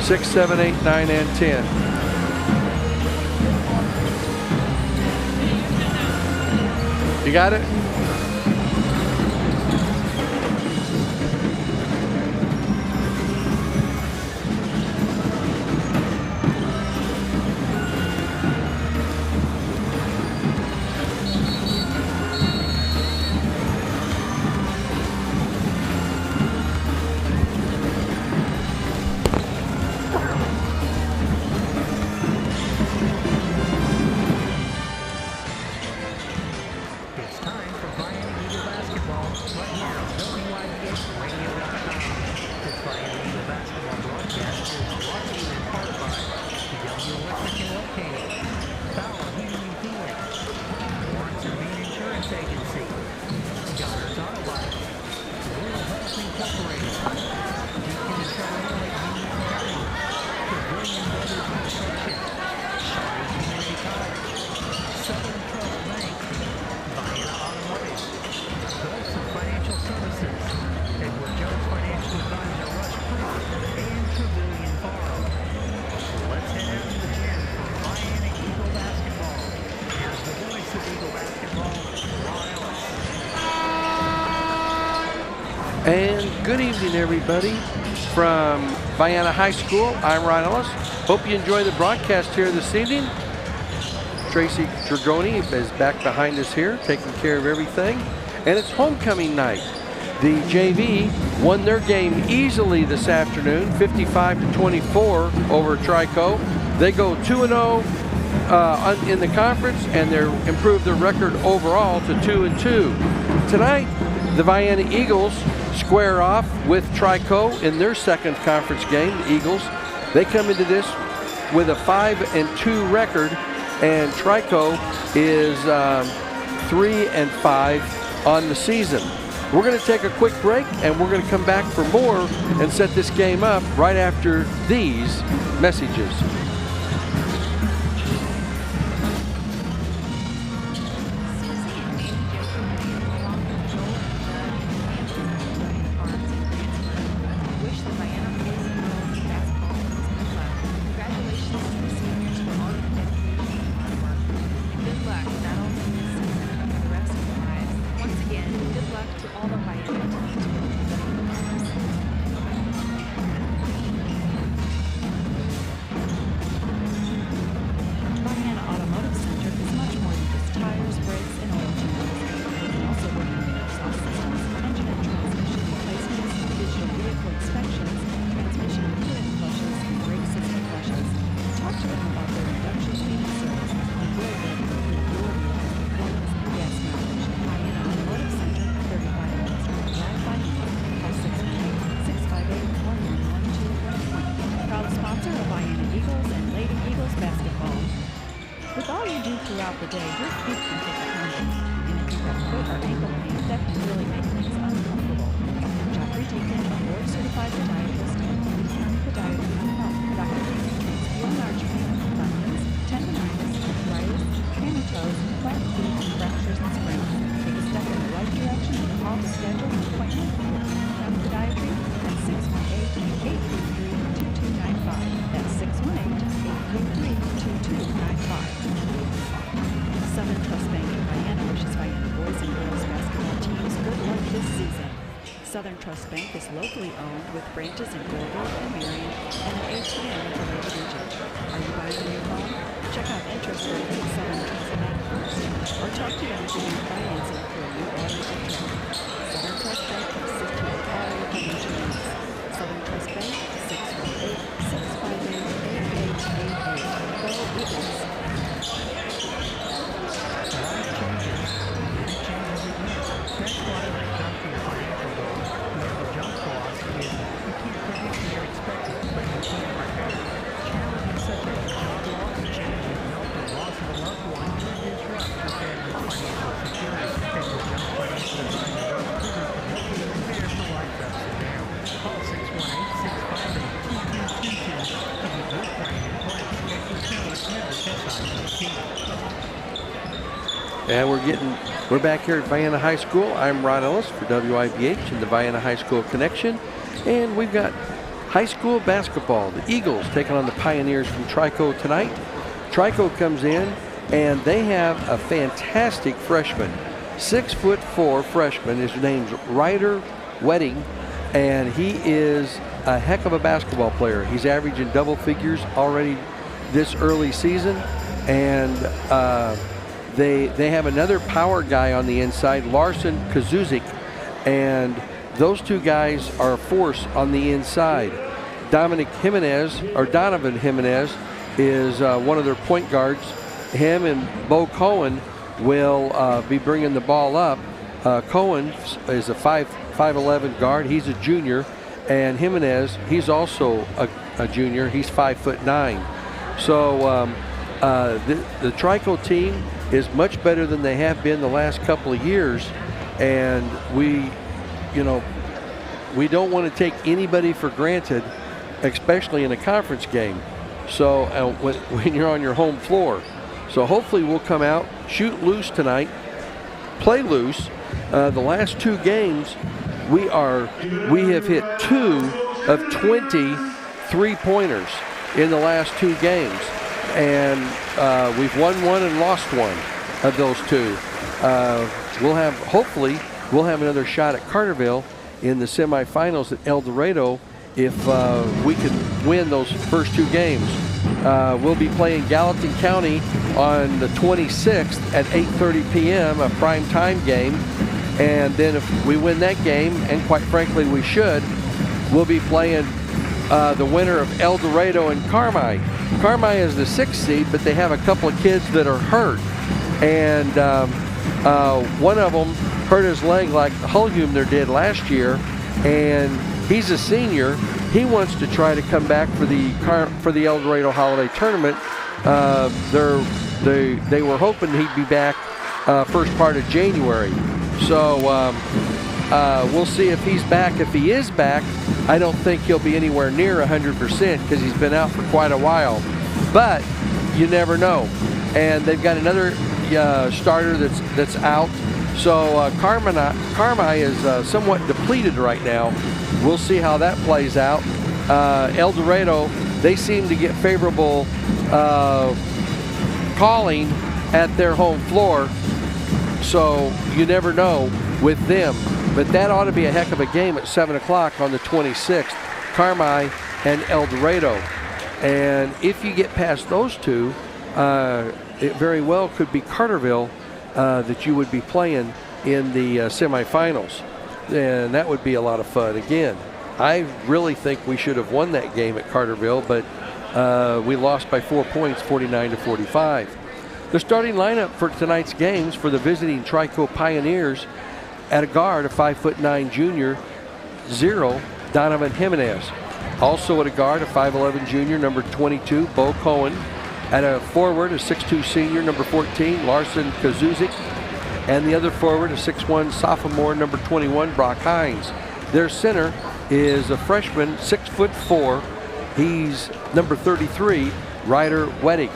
6, 7, 8, 9, and 10. You got it? And good evening, everybody. From Vienna High School, I'm Ron Ellis. Hope you enjoy the broadcast here this evening. Tracy Dragoni is back behind us here, taking care of everything. And it's homecoming night. The JV won their game easily this afternoon, 55-24 over Trico. They go 2-0 in the conference, and they're improved their record overall to 2-2. Tonight, the Vienna Eagles square off with Trico in their second conference game. The Eagles, they come into this with a 5-2 record, and Trico is 3-5 on the season. We're going to take a quick break, and we're going to come back for more and set this game up right after these messages. Southern Trust Bank is locally owned with branches in Gilbert and Marion and an ATM in the Lake region. Are you buying a new home? Check out interest rates at Southern Trust Bank first, or talk to them to do financing for a new auto or truck. Southern Trust Bank can assist you with all your financial needs. Southern Trust Bank, 618-658-8888. Go Eagles! And we're back here at Vienna High School. I'm Ron Ellis for WIBH and the Vienna High School Connection. And we've got High school basketball, the Eagles taking on the Pioneers from Trico tonight. Trico comes in, and they have a fantastic freshman, 6'4" freshman. His name's Ryder Wedding, and he is a heck of a basketball player. He's averaging double figures already this early season, and they have another power guy on the inside, Larson Kazuzik, and those two guys are a force on the inside. Donovan Jimenez is one of their point guards. Him and Bo Cohen will be bringing the ball up. Cohen is a 5'11" guard. He's a junior. And Jimenez, he's also a junior. He's 5'9". So the Trico team is much better than they have been the last couple of years. And we don't want to take anybody for granted, especially in a conference game. So when you're on your home floor. So hopefully we'll come out, shoot loose tonight, play loose. The last two games, we have hit 2 of 20 three-pointers in the last two games. And we've won one and lost one of those two. Hopefully we'll have another shot at Carterville in the semifinals at El Dorado if we can win those first two games. We'll be playing Gallatin County on the 26th at 8:30 p.m., a prime time game. And then if we win that game, and quite frankly we should, we'll be playing the winner of El Dorado and Carmi. Carmi is the 6th seed, but they have a couple of kids that are hurt. And one of them hurt his leg like Hulhumner did last year, and he's a senior. He wants to try to come back for the El Dorado Holiday Tournament. They were hoping he'd be back first part of January. So we'll see if he's back. If he is back, I don't think he'll be anywhere near 100% because he's been out for quite a while. But you never know. And they've got another starter that's out. So Carmi is somewhat depleted right now. We'll see how that plays out. El Dorado, they seem to get favorable calling at their home floor. So you never know with them. But that ought to be a heck of a game at 7 o'clock on the 26th. Carmi and El Dorado. And if you get past those two, it very well could be Carterville that you would be playing in the semifinals. And that would be a lot of fun. Again, I really think we should have won that game at Carterville, but we lost by 4 points, 49-45. The starting lineup for tonight's games for the visiting Trico Pioneers: at a guard, a 5'9" junior, 0, Donovan Jimenez. Also at a guard, a 5'11" junior, number 22, Bo Cohen. At a forward, a 6'2" senior, number 14, Larson Kazuzik. And the other forward, a 6'1" sophomore, number 21, Brock Hines. Their center is a freshman, 6'4". He's number 33, Ryder Wedding.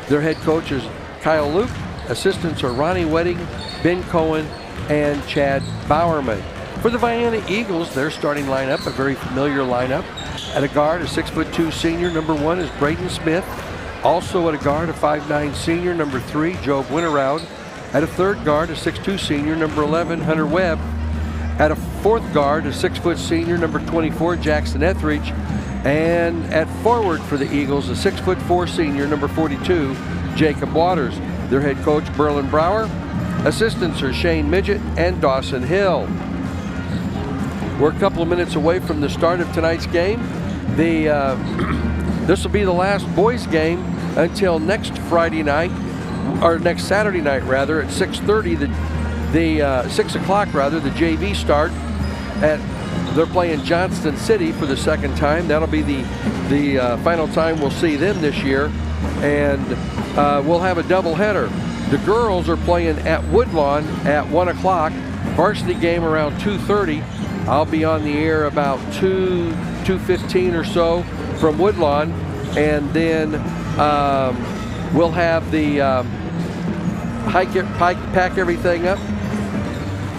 Their head coach is Kyle Luke. Assistants are Ronnie Wedding, Ben Cohen, and Chad Bowerman. For the Vienna Eagles, their starting lineup, a very familiar lineup. At a guard, a 6'2" senior, number 1 is Braden Smith. Also at a guard, a 5'9" senior, number 3, Job Winterroud. At a third guard, a 6'2" senior, number 11, Hunter Webb. At a fourth guard, a 6' senior, number 24, Jackson Etheridge. And at forward for the Eagles, a 6'4" senior, number 42, Jacob Waters. Their head coach, Berlin Brower. Assistants are Shane Midget and Dawson Hill. We're a couple of minutes away from the start of tonight's game. This will be the last boys game until next Friday night, or next Saturday night rather, at 6:30. The 6 o'clock rather, the JV start. They're playing Johnston City for the second time. That'll be the final time we'll see them this year, and we'll have a doubleheader. The girls are playing at Woodlawn at 1 o'clock. Varsity game around 2:30. I'll be on the air about 2:15 or so from Woodlawn, and then we'll have the pack everything up,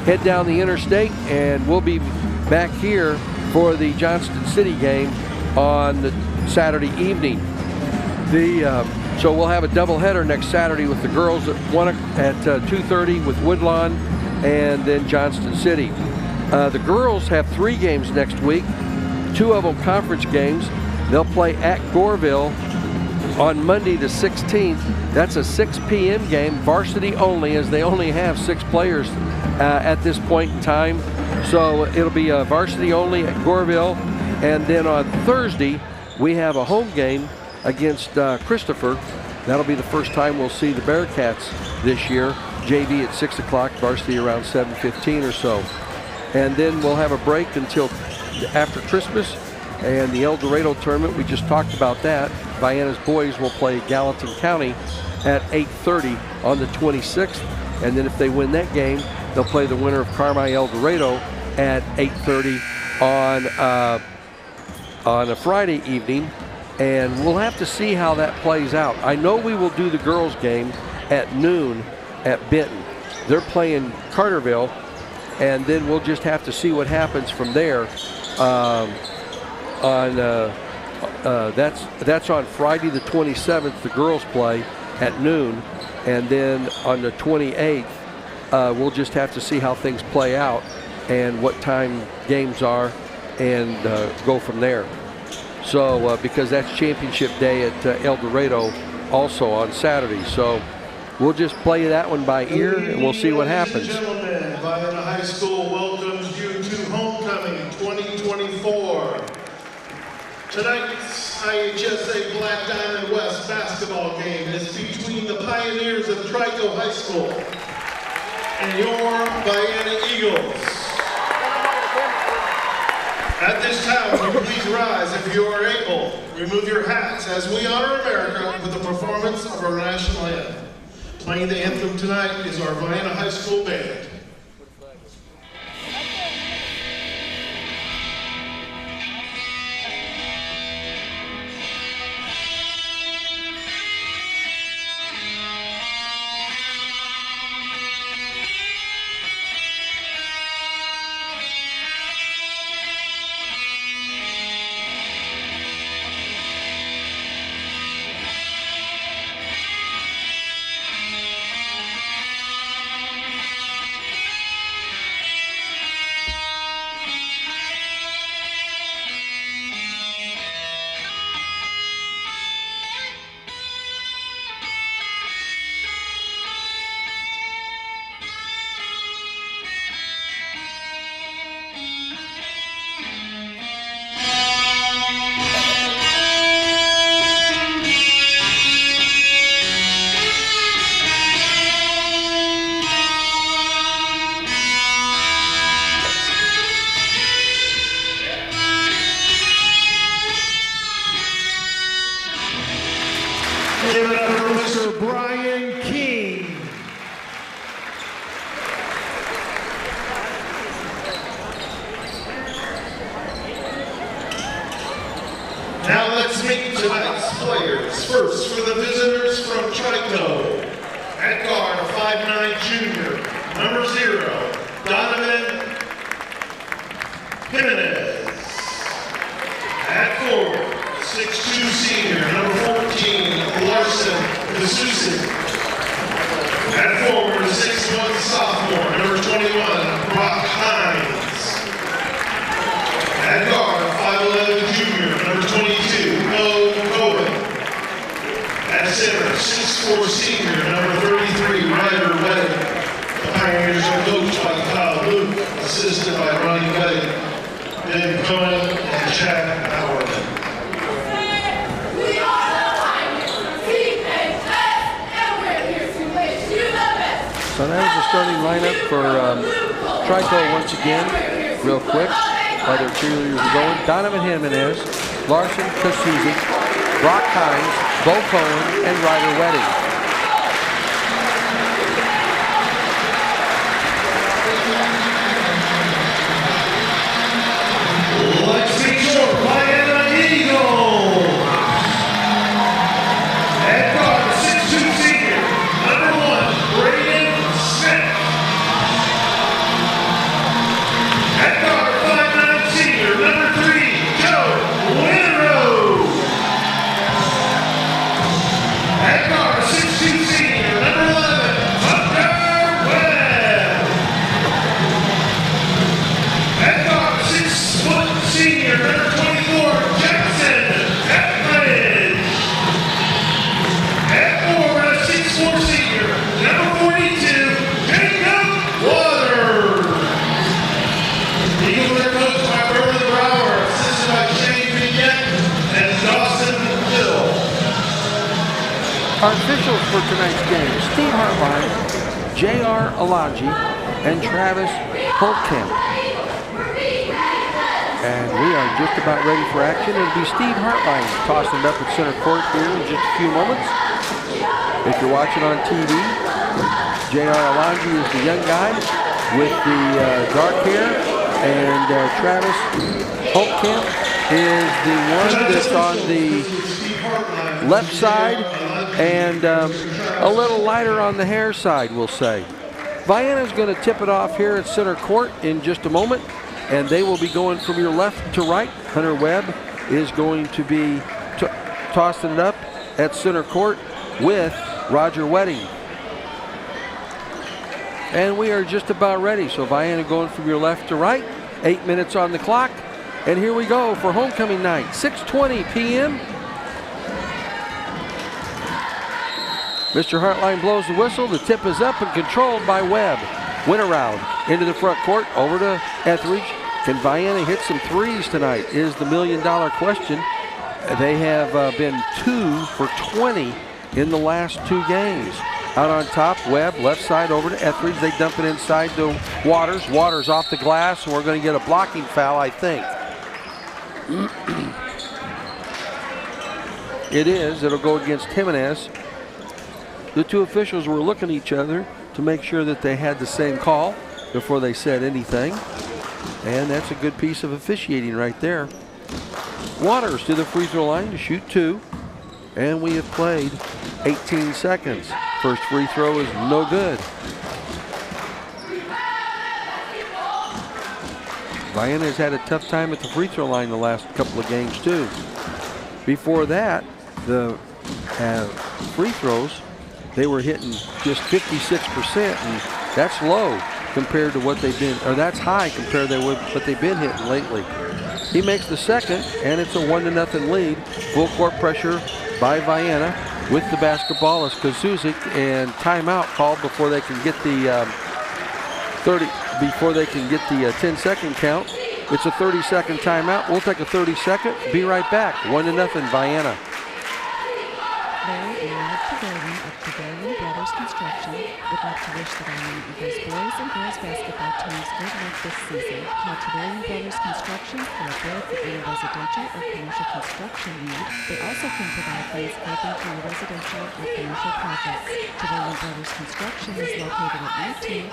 head down the interstate, and we'll be back here for the Johnston City game on the Saturday evening. So we'll have a doubleheader next Saturday with the girls at 2:30 with Woodlawn, and then Johnston City. The girls have 3 games next week, 2 of them conference games. They'll play at Goreville on Monday the 16th. That's a 6 p.m. game, varsity only, as they only have 6 players at this point in time. So it'll be varsity only at Goreville. And then on Thursday, we have a home game against Christopher. That'll be the first time we'll see the Bearcats this year. JV at 6 o'clock, varsity around 7:15 or so. And then we'll have a break until after Christmas. And the El Dorado tournament, we just talked about that. Vienna's boys will play Gallatin County at 8:30 on the 26th. And then if they win that game, they'll play the winner of Carmi El Dorado at 8:30 on a Friday evening. And we'll have to see how that plays out. I know we will do the girls' game at noon at Benton. They're playing Carterville, and then we'll just have to see what happens from there. That's on Friday the 27th. The girls play at noon, and then on the 28th, we'll just have to see how things play out and what time games are, and go from there. So because that's championship day at El Dorado also on Saturday. So we'll just play that one by ear, and we'll see what happens. Ladies and gentlemen, Vienna High School welcomes you to Homecoming 2024. Tonight's IHSA Black Diamond West basketball game is between the Pioneers of Trico High School and your Vienna Eagles. At this time, will you please rise if you are able. Remove your hats as we honor America with the performance of our national anthem. Playing the anthem tonight is our Vienna High School band. Give it up for Mr. Brian King. Now let's meet tonight's players. First, for the visitors from Trico. At guard, a 5'9" junior, number 0, Donovan Jimenez. At forward, 6'2" senior, number 14, Larson D'Souza. At forward, 6'1" sophomore, number 21, Brock Hines. At guard, 5'11" junior, number 22, Mo Cohen. At center, 6'4" senior, number 33, Ryder Wedding. The Pioneers are coached by Kyle Luke, assisted by Ronnie Wedding, Ben Cohen, and Chad Bowerman. So that is the starting lineup for Trico once again, real quick, while their cheerleaders are going. Donovan Jimenez, Larson D'Souza, Brock Hines, Bo Cohen, and Ryder Wedding. Let's meet your Vienna Eagles. At guard, 6'2" senior, number 1, Braden Smith. At guard, 5'9" senior, number Eagles are coached by Berman Brower, assisted by Kenny Vignette and Dawson Hill. Our officials for tonight's game, Steve Hartline, J.R. Alonji, and Travis Holtkamp. And we are just about ready for action. It'll be Steve Hartline tossing it up at center court here in just a few moments. If you're watching on TV, J.R. Alonji is the young guy with the dark hair, and Travis Holtkamp is the one that's on the left side and a little lighter on the hair side, we'll say. Vienna's going to tip it off here at center court in just a moment, and they will be going from your left to right. Hunter Webb is going to be tossing it up at center court with Roger Wedding. And we are just about ready. So Vienna going from your left to right. 8 minutes on the clock. And here we go for homecoming night. 6:20 p.m. Mr. Hartline blows the whistle. The tip is up and controlled by Webb. Went around into the front court, over to Etheridge. Can Vienna hit some threes tonight is the million-dollar question. They have been 2 for 20 in the last 2 games. Out on top, Webb, left side over to Etheridge. They dump it inside to Waters. Waters off the glass, and we're going to get a blocking foul, I think. It is. It'll go against Jimenez. The two officials were looking at each other to make sure that they had the same call before they said anything. And that's a good piece of officiating right there. Waters to the free throw line to shoot 2. And we have played 18 seconds. First free throw is no good. Vienna has had a tough time at the free throw line the last couple of games too. Before that, the free throws, they were hitting just 56%, and that's low compared to what they've been, or that's high compared to what they've been hitting lately. He makes the second, and it's a 1-0 lead. Full court pressure by Vienna with the basketball is Kazuzik, and timeout called before they can get the 10-second count. It's a 30-second timeout. We'll take a 30-second. Be right back. 1-0 Vienna. Larry and Rob Pavilion of Pavilion Brothers Construction would like to wish the Vienna Eagles boys and girls basketball teams good luck this season. Call Pavilion Brothers Construction for a bid for any residential or commercial construction need. They also can provide landscaping for your residential or commercial projects. Pavilion Brothers Construction is located at 1915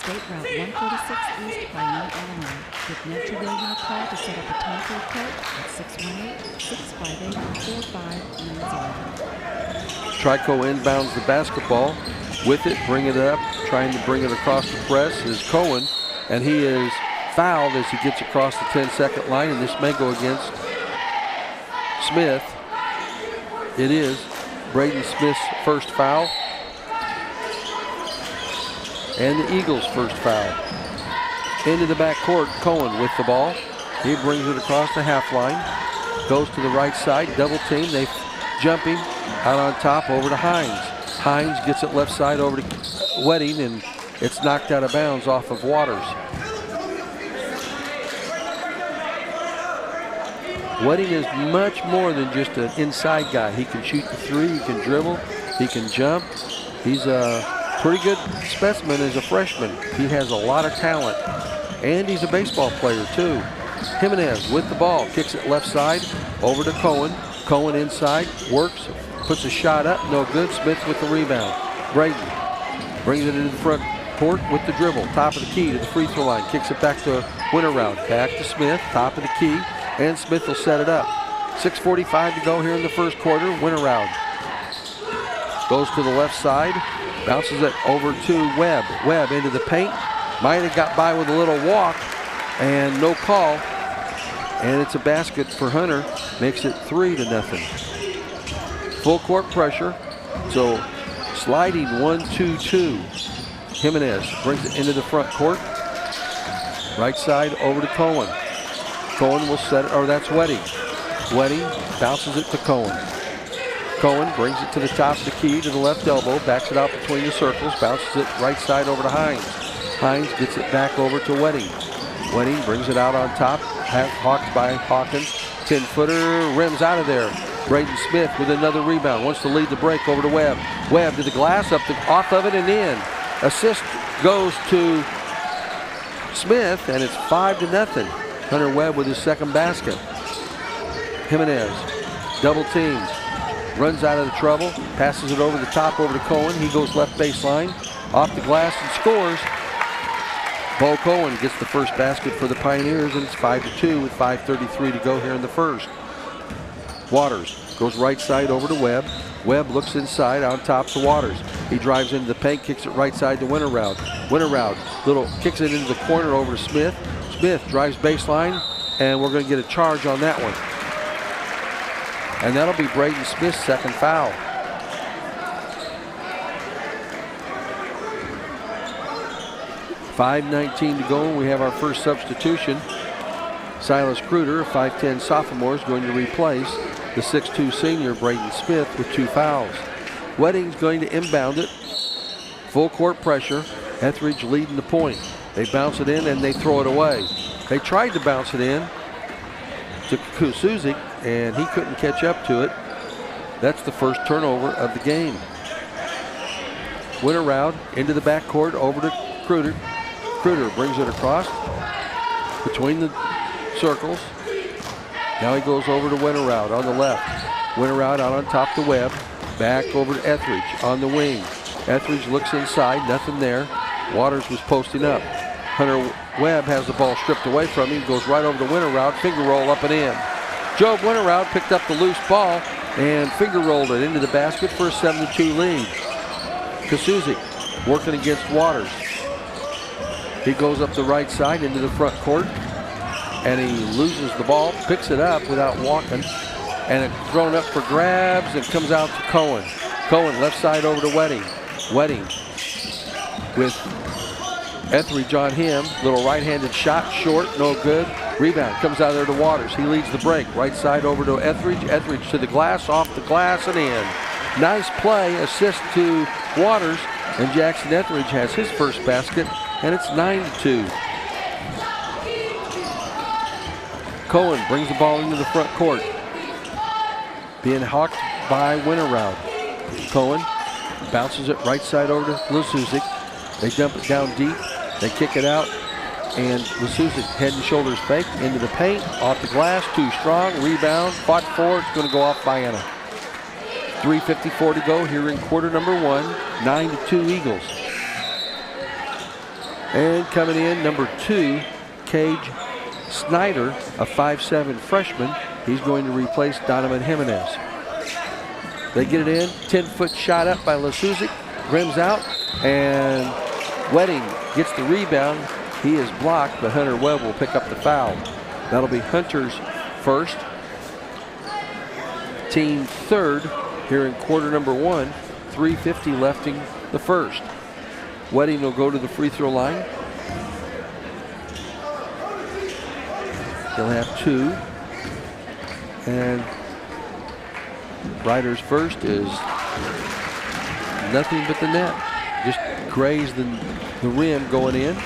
State Route 146 East, Vienna, Illinois. Give Ned Trevelyan a call to set up a time for a quote at 618-658-4590. Trico inbounds the basketball. With it, bring it up, trying to bring it across the press is Cohen, and he is fouled as he gets across the 10-second line, and this may go against Smith. It is Braden Smith's first foul, and the Eagles' first foul. Into the backcourt, Cohen with the ball. He brings it across the half line, goes to the right side, double team. They jump him out on top over to Hines. Hines gets it left side over to Wedding, and it's knocked out of bounds off of Waters. Wedding is much more than just an inside guy. He can shoot the three, he can dribble, he can jump. He's a pretty good specimen as a freshman. He has a lot of talent, and he's a baseball player too. Jimenez with the ball, kicks it left side over to Cohen. Cohen inside, works, puts a shot up, no good. Smith with the rebound. Braden brings it into the front court with the dribble. Top of the key to the free throw line. Kicks it back to Winterround. Back to Smith, top of the key, and Smith will set it up. 6:45 to go here in the first quarter. Winterround goes to the left side, bounces it over to Webb. Webb into the paint. Might have got by with a little walk, and no call. And it's a basket for Hunter. Makes it 3-0. Full court pressure. So sliding 1-2-2. Jimenez brings it into the front court. Right side over to Cohen. Cohen will set it, or that's Wedding. Wedding bounces it to Cohen. Cohen brings it to the top of the key to the left elbow, backs it out between the circles, bounces it right side over to Hines. Hines gets it back over to Wedding. Wedding brings it out on top. Hawked by Hawkins. 10-footer rims out of there. Braden Smith with another rebound. Wants to lead the break over to Webb. Webb to the glass, off of it and in. Assist goes to Smith, and it's 5-0. Hunter Webb with his second basket. Jimenez double teams. Runs out of the trouble. Passes it over the top over to Cohen. He goes left baseline. Off the glass and scores. Bo Cohen gets the first basket for the Pioneers, and it's 5-2 with 5:33 to go here in the first. Waters goes right side over to Webb. Webb looks inside on top to Waters. He drives into the paint, kicks it right side to Winterroud. Winterroud kicks it into the corner over to Smith. Smith drives baseline, and we're going to get a charge on that one. And that'll be Braden Smith's second foul. .5:19 to go. We have our first substitution. Silas Kruder, a 5'10 sophomore, is going to replace the 6'2 senior Braden Smith with 2 fouls. Wedding's going to inbound it. Full court pressure. Etheridge leading the point. They bounce it in and they throw it away. They tried to bounce it in to Kusuzik, and he couldn't catch up to it. That's the first turnover of the game. Winterroud into the backcourt over to Kruder. Kruder brings it across between the circles. Now he goes over to Winterroud on the left. Winterroud out on top to Webb. Back over to Etheridge on the wing. Etheridge looks inside, nothing there. Waters was posting up. Hunter Webb has the ball stripped away from him, goes right over to Winterroud, finger roll up and in. Job Winterroud picked up the loose ball and finger rolled it into the basket for a 7-2 lead. Kusuzik working against Waters. He goes up the right side into the front court, and he loses the ball, picks it up without walking, and it's thrown up for grabs and comes out to Cohen. Cohen left side over to Wedding. Wedding with Etheridge on him. Little right-handed shot, short, no good. Rebound comes out there to Waters. He leads the break. Right side over to Etheridge. Etheridge to the glass, off the glass and in. Nice play, assist to Waters, and Jackson Etheridge has his first basket, and it's 9-2. Cohen brings the ball into the front court. Being hawked by Winterroud. Cohen bounces it right side over to Lasuzik. They dump it down deep. They kick it out. And Lasuzik head and shoulders fake into the paint. Off the glass. Too strong. Rebound. Fought for. It's going to go off Vienna. 3:54 to go here in quarter number 1. 9-2 Eagles. And coming in, number 2, Cage Snyder, a 5'7 freshman. He's going to replace Donovan Jimenez. They get it in. 10-foot shot up by Lasuzik. Rims out. And Wedding gets the rebound. He is blocked, but Hunter Webb will pick up the foul. That'll be Hunter's first. Team third here in quarter number 1. 3:50 left in the first. Wedding will go to the free throw line. He'll have 2. And Ryder's first is nothing but the net. Just grazed the rim going in.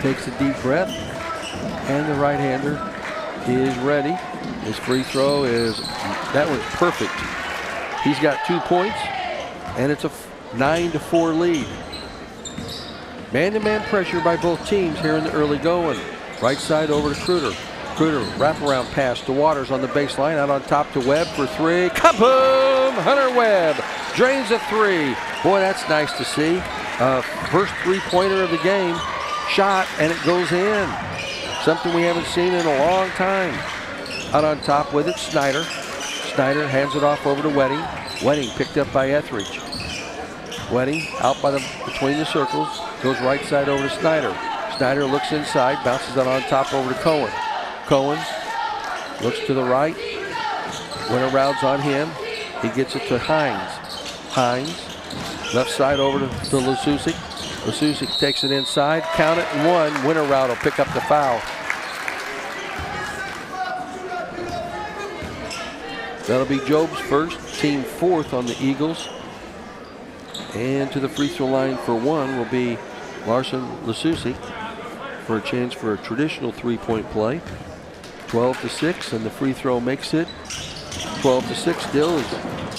Takes a deep breath. And the right-hander is ready. His free throw is, that one's perfect. He's got 2 points, and it's a 9-4 lead. Man-to-man pressure by both teams here in the early going. Right side over to Kruder. Kruder, wraparound pass to Waters on the baseline, out on top to Webb for 3. Kaboom! Hunter Webb drains a 3. Boy, that's nice to see. First 3-pointer of the game. Shot, and it goes in. Something we haven't seen in a long time. Out on top with it, Snyder. Snyder hands it off over to Wedding. Wedding picked up by Etheridge. Wedding out by between the circles. Goes right side over to Snyder. Snyder looks inside, bounces it on top over to Cohen. Cohen looks to the right. Winterroud's on him. He gets it to Hines. Hines, left side over to Lasuzik. Lasuzik takes it inside. Count it and 1. Winterroud will pick up the foul. That'll be Job's first, team 4th on the Eagles. And to the free throw line for 1 will be Larson Lasusi for a chance for a traditional three-point play. 12-6, and the free throw makes it 12-6. Still is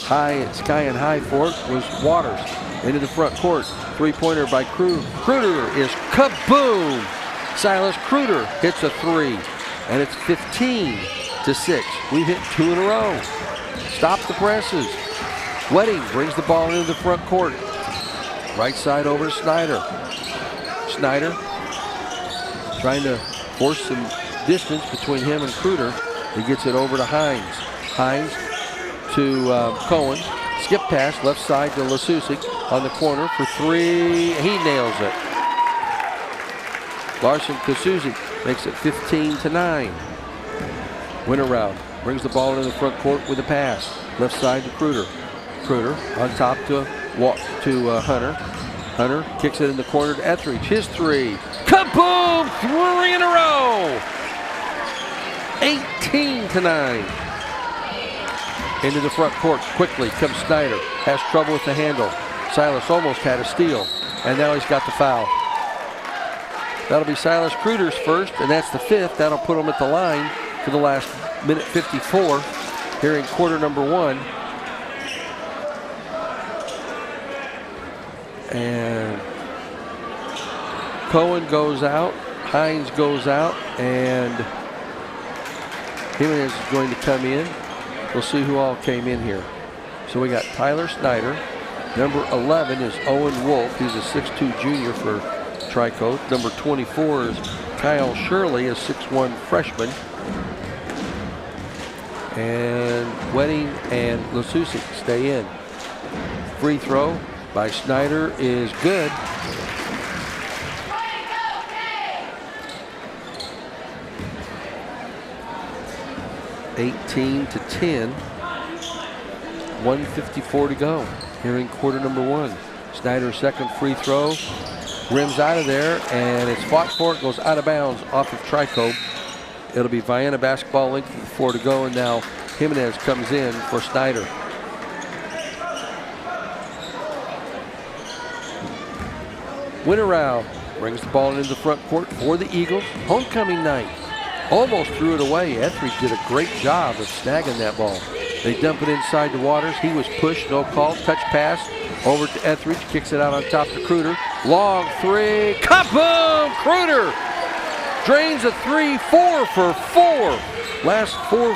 high, sky and high for it was Waters. Into the front court. Three-pointer by Kruder is kaboom! Silas Kruder hits a three, and it's 15-6. We've hit 2 in a row. Stop the presses. Wedding brings the ball into the front court. Right side over to Snyder. Snyder trying to force some distance between him and Kruder. He gets it over to Hines. Hines to Cohen. Skip pass left side to Lasusic on the corner for three. He nails it. Larson Lasusic makes it 15-9. Winterround brings the ball into the front court with a pass. Left side to Kruder. Kruder on top to Hunter. Hunter kicks it in the corner to Etheridge. His three. Kaboom! 3 in a row. 18-9. Into the front court quickly comes Snyder. Has trouble with the handle. Silas almost had a steal, and now he's got the foul. That'll be Silas Kruder's first, and that's the 5th. That'll put him at the line for the last minute 54 here in quarter number 1. And Cohen goes out, Hines goes out, and Jimenez is going to come in. We'll see who all came in here. So we got Tyler Snyder. Number 11 is Owen Wolf. He's a 6'2 junior for Trico. Number 24 is Kyle Shirley, a 6'1 freshman. And Wedding and Lasusic stay in. Free throw by Snyder is good. (18-10). 1:54 to go here in quarter number 1. Snyder's second free throw rims out of there, and it's fought for. It goes out of bounds off of Trico. It'll be Vienna basketball, length of 4 to go, and now Jimenez comes in for Snyder. Winterround brings the ball into the front court for the Eagles. Homecoming night. Almost threw it away. Etheridge did a great job of snagging that ball. They dump it inside to Waters. He was pushed, no call. Touch pass over to Etheridge. Kicks it out on top to Kruder. Long three. Kaboom! Kruder drains a 3, 4 for 4. Last 4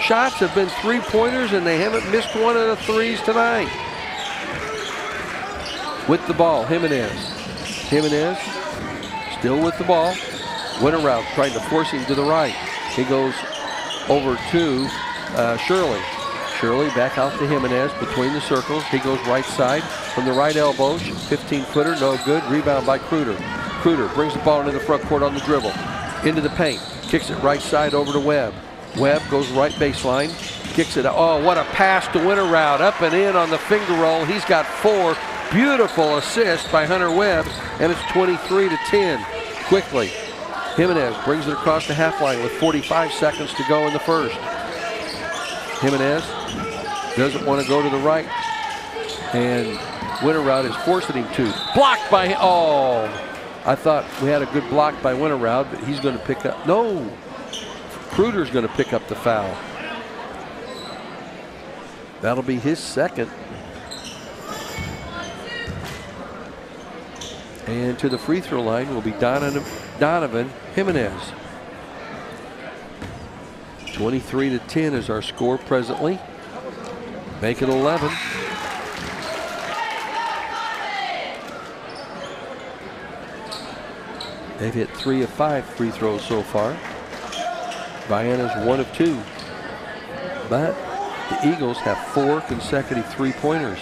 shots have been three-pointers, and they haven't missed one of the threes tonight. With the ball, Jimenez. Jimenez still with the ball. Winterround trying to force him to the right. He goes over to Shirley. Shirley back out to Jimenez between the circles. He goes right side from the right elbow. 15-footer, no good. Rebound by Kruder. Kruder brings the ball into the front court on the dribble. Into the paint. Kicks it right side over to Webb. Webb goes right baseline. Kicks it. Oh, what a pass to Winterround. Up and in on the finger roll. He's got 4. Beautiful assist by Hunter Webb. And it's 23-10. Quickly. Jimenez brings it across the half line with 45 seconds to go in the first. Jimenez doesn't want to go to the right. And Winterround is forcing him to. Blocked by, oh, I thought we had a good block by Winterround, but he's going to pick up, no. Kruder's going to pick up the foul. That'll be his second. And to the free throw line will be Donovan Jimenez. 23-10 is our score presently. Make it 11. They've hit 3 of 5 free throws so far. Vienna's 1 of 2. But the Eagles have 4 consecutive three-pointers.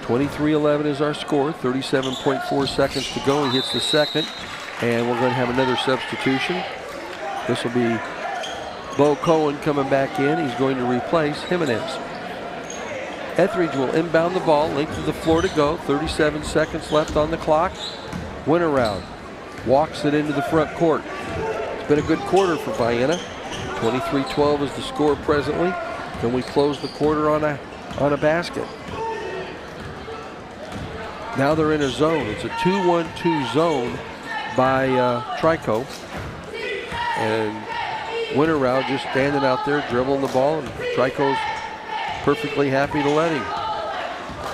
23-11 is our score. 37.4 seconds to go. He hits the second. And we're going to have another substitution. This will be Bo Cohen coming back in. He's going to replace Jimenez. Etheridge will inbound the ball. Length of the floor to go. 37 seconds left on the clock. Winterround walks it into the front court. It's been a good quarter for Vienna. 23-12 is the score presently. Can we close the quarter on a basket? Now they're in a zone. It's a 2-1-2 zone by Trico. And Winterrow just standing out there dribbling the ball, and Trico's perfectly happy to let him.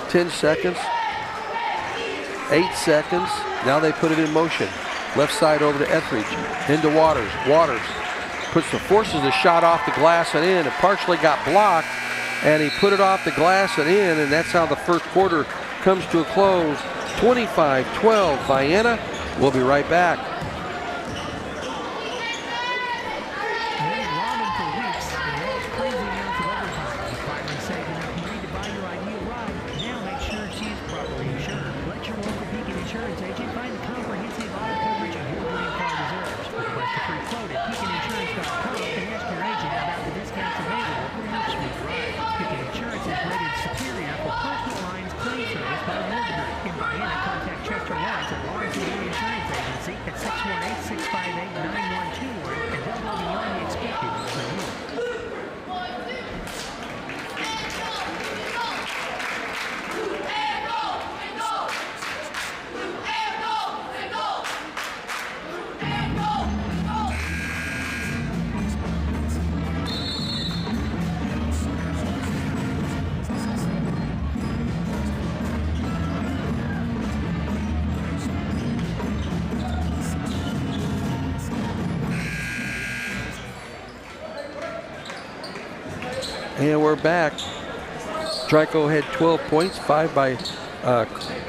10 seconds, 8 seconds. Now they put it in motion. Left side over to Etheridge, into Waters. Waters forces the shot off the glass and in. It partially got blocked, and he put it off the glass and in, and that's how the first quarter comes to a close. 25-12 Vienna. We'll be right back. And we're back. Trico had 12 points, 5 by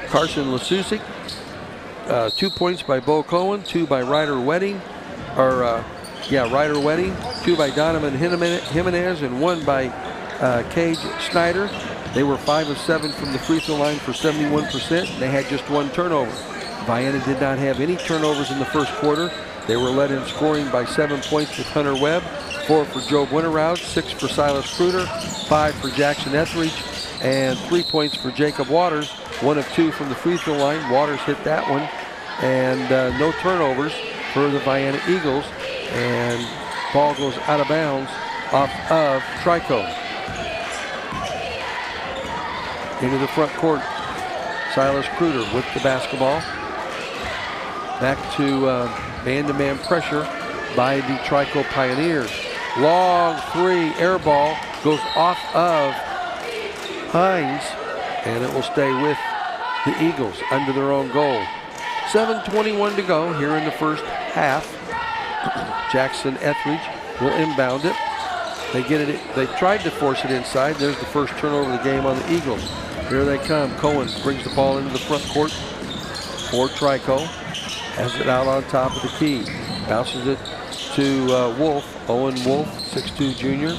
Carson Lasusic, 2 points by Bo Cohen, 2 by Ryder Wedding, Ryder Wedding, 2 by Donovan Jimenez, and 1 by Cage Snyder. They were 5 of 7 from the free throw line for 71%. They had just 1 turnover. Vienna did not have any turnovers in the first quarter. They were led in scoring by 7 points with Hunter Webb, 4 for Job Winterroud, 6 for Silas Kruder, 5 for Jackson Etheridge, and 3 points for Jacob Waters, 1 of 2 from the free throw line. Waters hit that one, and no turnovers for the Vienna Eagles, and ball goes out of bounds off of Trico. Into the front court, Silas Kruder with the basketball. Back to man-to-man pressure by the Trico Pioneers. Long 3, air ball, goes off of Hines, and it will stay with the Eagles under their own goal. 7:21 to go here in the first half. Jackson Etheridge will inbound it. They get it. They tried to force it inside. There's the first turnover of the game on the Eagles. Here they come. Cohen brings the ball into the front court for Trico. Has it out on top of the key. Bounces it to Wolf. Owen Wolf, 6'2 junior,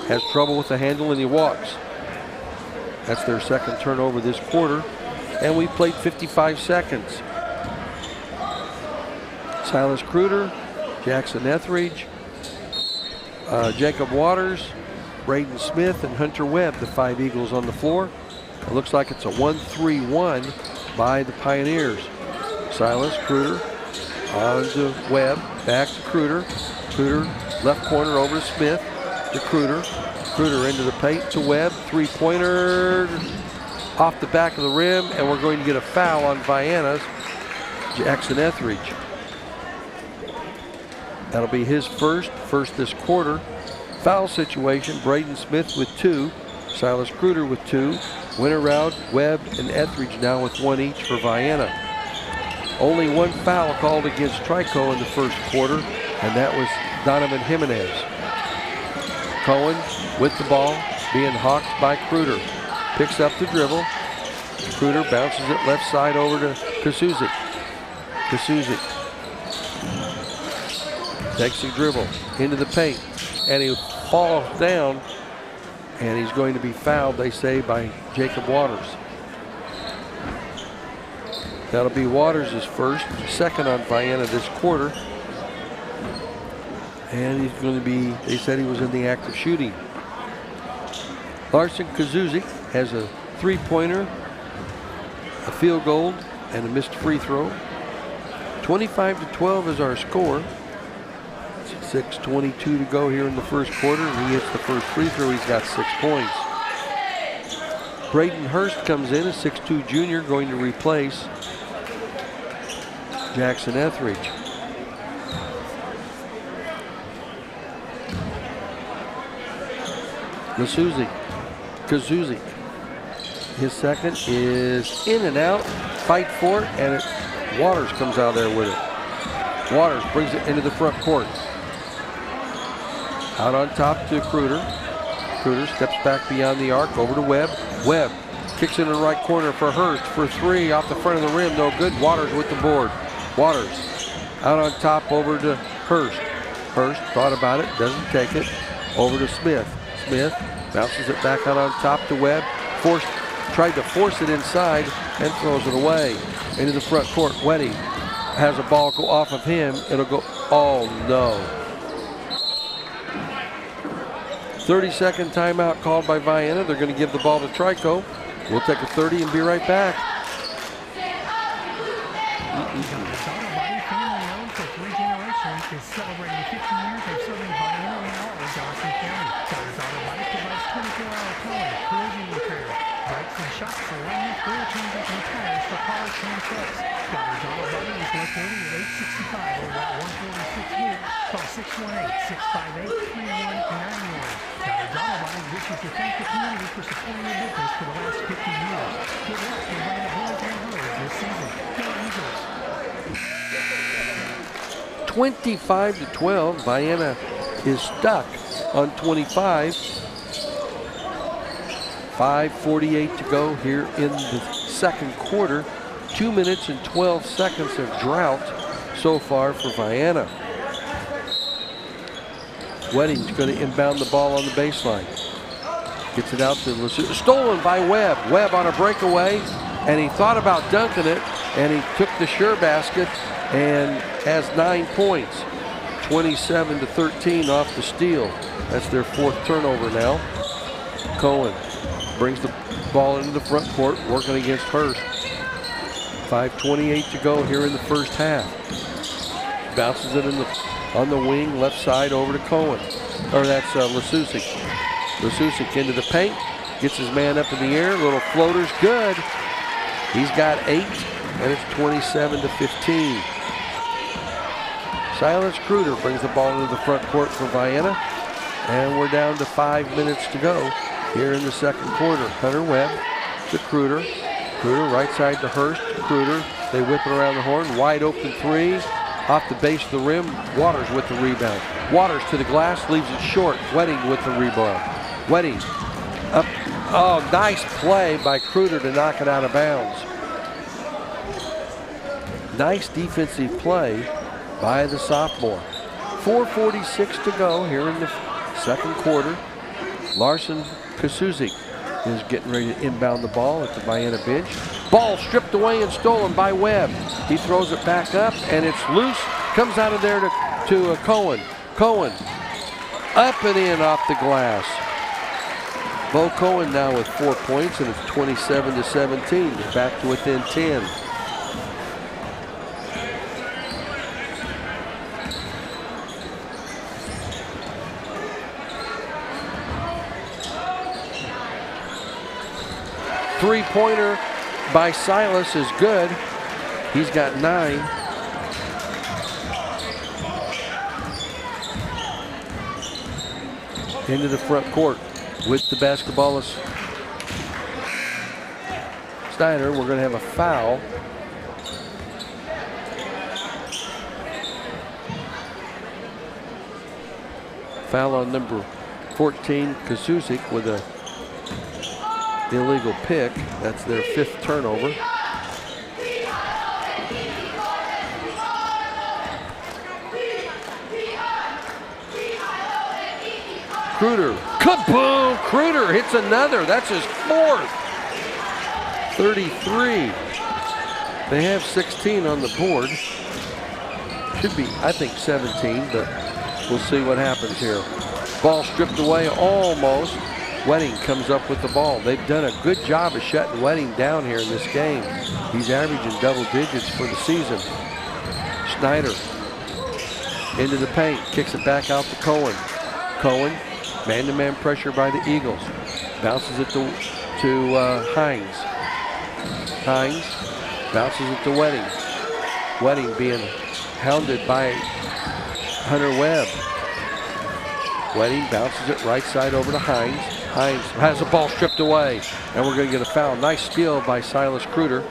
has trouble with the handle and he walks. That's their second turnover this quarter. And we played 55 seconds. Silas Kruder, Jackson Etheridge, Jacob Waters, Braden Smith, and Hunter Webb, the 5 Eagles on the floor. It looks like it's a 1-3-1 by the Pioneers. Silas Kruder on to Webb, back to Kruder. Kruder left corner over to Smith, to Kruder. Kruder into the paint to Webb, 3-pointer off the back of the rim, and we're going to get a foul on Vienna's Jackson Etheridge. That'll be his first this quarter. Foul situation, Braden Smith with 2, Silas Kruder with 2, Winterroud, Webb, and Etheridge now with 1 each for Vienna. Only 1 foul called against Trico in the first quarter, and that was Donovan Jimenez. Cohen with the ball, being hawked by Kruder. Picks up the dribble. Kruder bounces it left side over to Kasuzic. Kasuzic takes the dribble into the paint, and he falls down, and he's going to be fouled, they say, by Jacob Waters. That'll be Waters' first, second on Vienna this quarter. And he's going to be, they said he was in the act of shooting. Larson Kazuzic has a 3-pointer, a field goal, and a missed free throw. 25-12 is our score. 6:22 to go here in the first quarter. And he hits the first free throw. He's got 6 points. Braden Hurst comes in, a 6'2 junior, going to replace Jackson Etheridge. Kazuzi. His second is in and out. Fight for it, and Waters comes out there with it. Waters brings it into the front court. Out on top to Kruder. Kruder steps back beyond the arc, over to Webb. Webb kicks in the right corner for Hurst for three, off the front of the rim, no good. Waters with the board. Waters out on top, over to Hurst. Hurst thought about it, doesn't take it. Over to Smith. Smith bounces it back out on top to Webb. Tried to force it inside and throws it away. Into the front court. Wedding has a ball go off of him. It'll go, oh no. 30-second timeout called by Vienna. They're going to give the ball to Trico. We'll take a 30 and be right back. Is celebrating 50 years of serving Vienna now in Johnson County. Sauter's Auto Body provides 24-hour towing, collision repair, brakes and shocks, alignment, oil changes, and tires for cars and trucks. Sauter's Auto Body is located at 865 over Route 146 Loop. Call 618-658-3191. Sauter's Auto Body wishes to thank the community for supporting the business for the last 50 years. Good luck in Vienna Boys and Girls this season. Go Eagles! 25-12, Vienna is stuck on 25. 5:48 to go here in the second quarter. 2 minutes and 12 seconds of drought so far for Vienna. Wedding's going to inbound the ball on the baseline. Gets it out to stolen by Webb. Webb on a breakaway, and he thought about dunking it, and he took the sure basket and has 9 points. 27-13 off the steal. That's their fourth turnover now. Cohen brings the ball into the front court, working against Hurst. 5:28 to go here in the first half. Bounces it on the wing, left side, over to Cohen. Or that's Lasusic. Lasusic into the paint, gets his man up in the air, little floater's good. He's got 8, and it's 27-15. Silas Kruder brings the ball into the front court for Vienna, and we're down to 5 minutes to go here in the second quarter. Hunter Webb to Kruder. Kruder right side to Hurst. Kruder, they whip it around the horn. Wide open three, off the base of the rim. Waters with the rebound. Waters to the glass, leaves it short. Wedding with the rebound. Wedding up. Oh, nice play by Kruder to knock it out of bounds. Nice defensive play by the sophomore. 4:46 to go here in the second quarter. Larson Kasuzik is getting ready to inbound the ball at the Vienna bench. Ball stripped away and stolen by Webb. He throws it back up, and it's loose. Comes out of there to Cohen. Cohen up and in off the glass. Bo Cohen now with 4 points, and it's 27-17. They're back to within 10. Three-pointer by Silas is good. He's got 9. Into the front court with the basketball is Snyder. We're going to have a foul. Foul on number 14, Kazuzik, with a illegal pick. That's their 5th turnover. Kruder, kaboom! Kruder hits another. That's his 4th. 33. They have 16 on the board. Should be, I think, 17, but we'll see what happens here. Ball stripped away almost. Wedding comes up with the ball. They've done a good job of shutting Wedding down here in this game. He's averaging double digits for the season. Snyder into the paint, kicks it back out to Cohen. Cohen, man-to-man pressure by the Eagles. Bounces it to to Hines. Hines bounces it to Wedding. Wedding being hounded by Hunter Webb. Wedding bounces it right side over to Hines. Hines has the ball stripped away, and we're going to get a foul. Nice steal by Silas Kruder.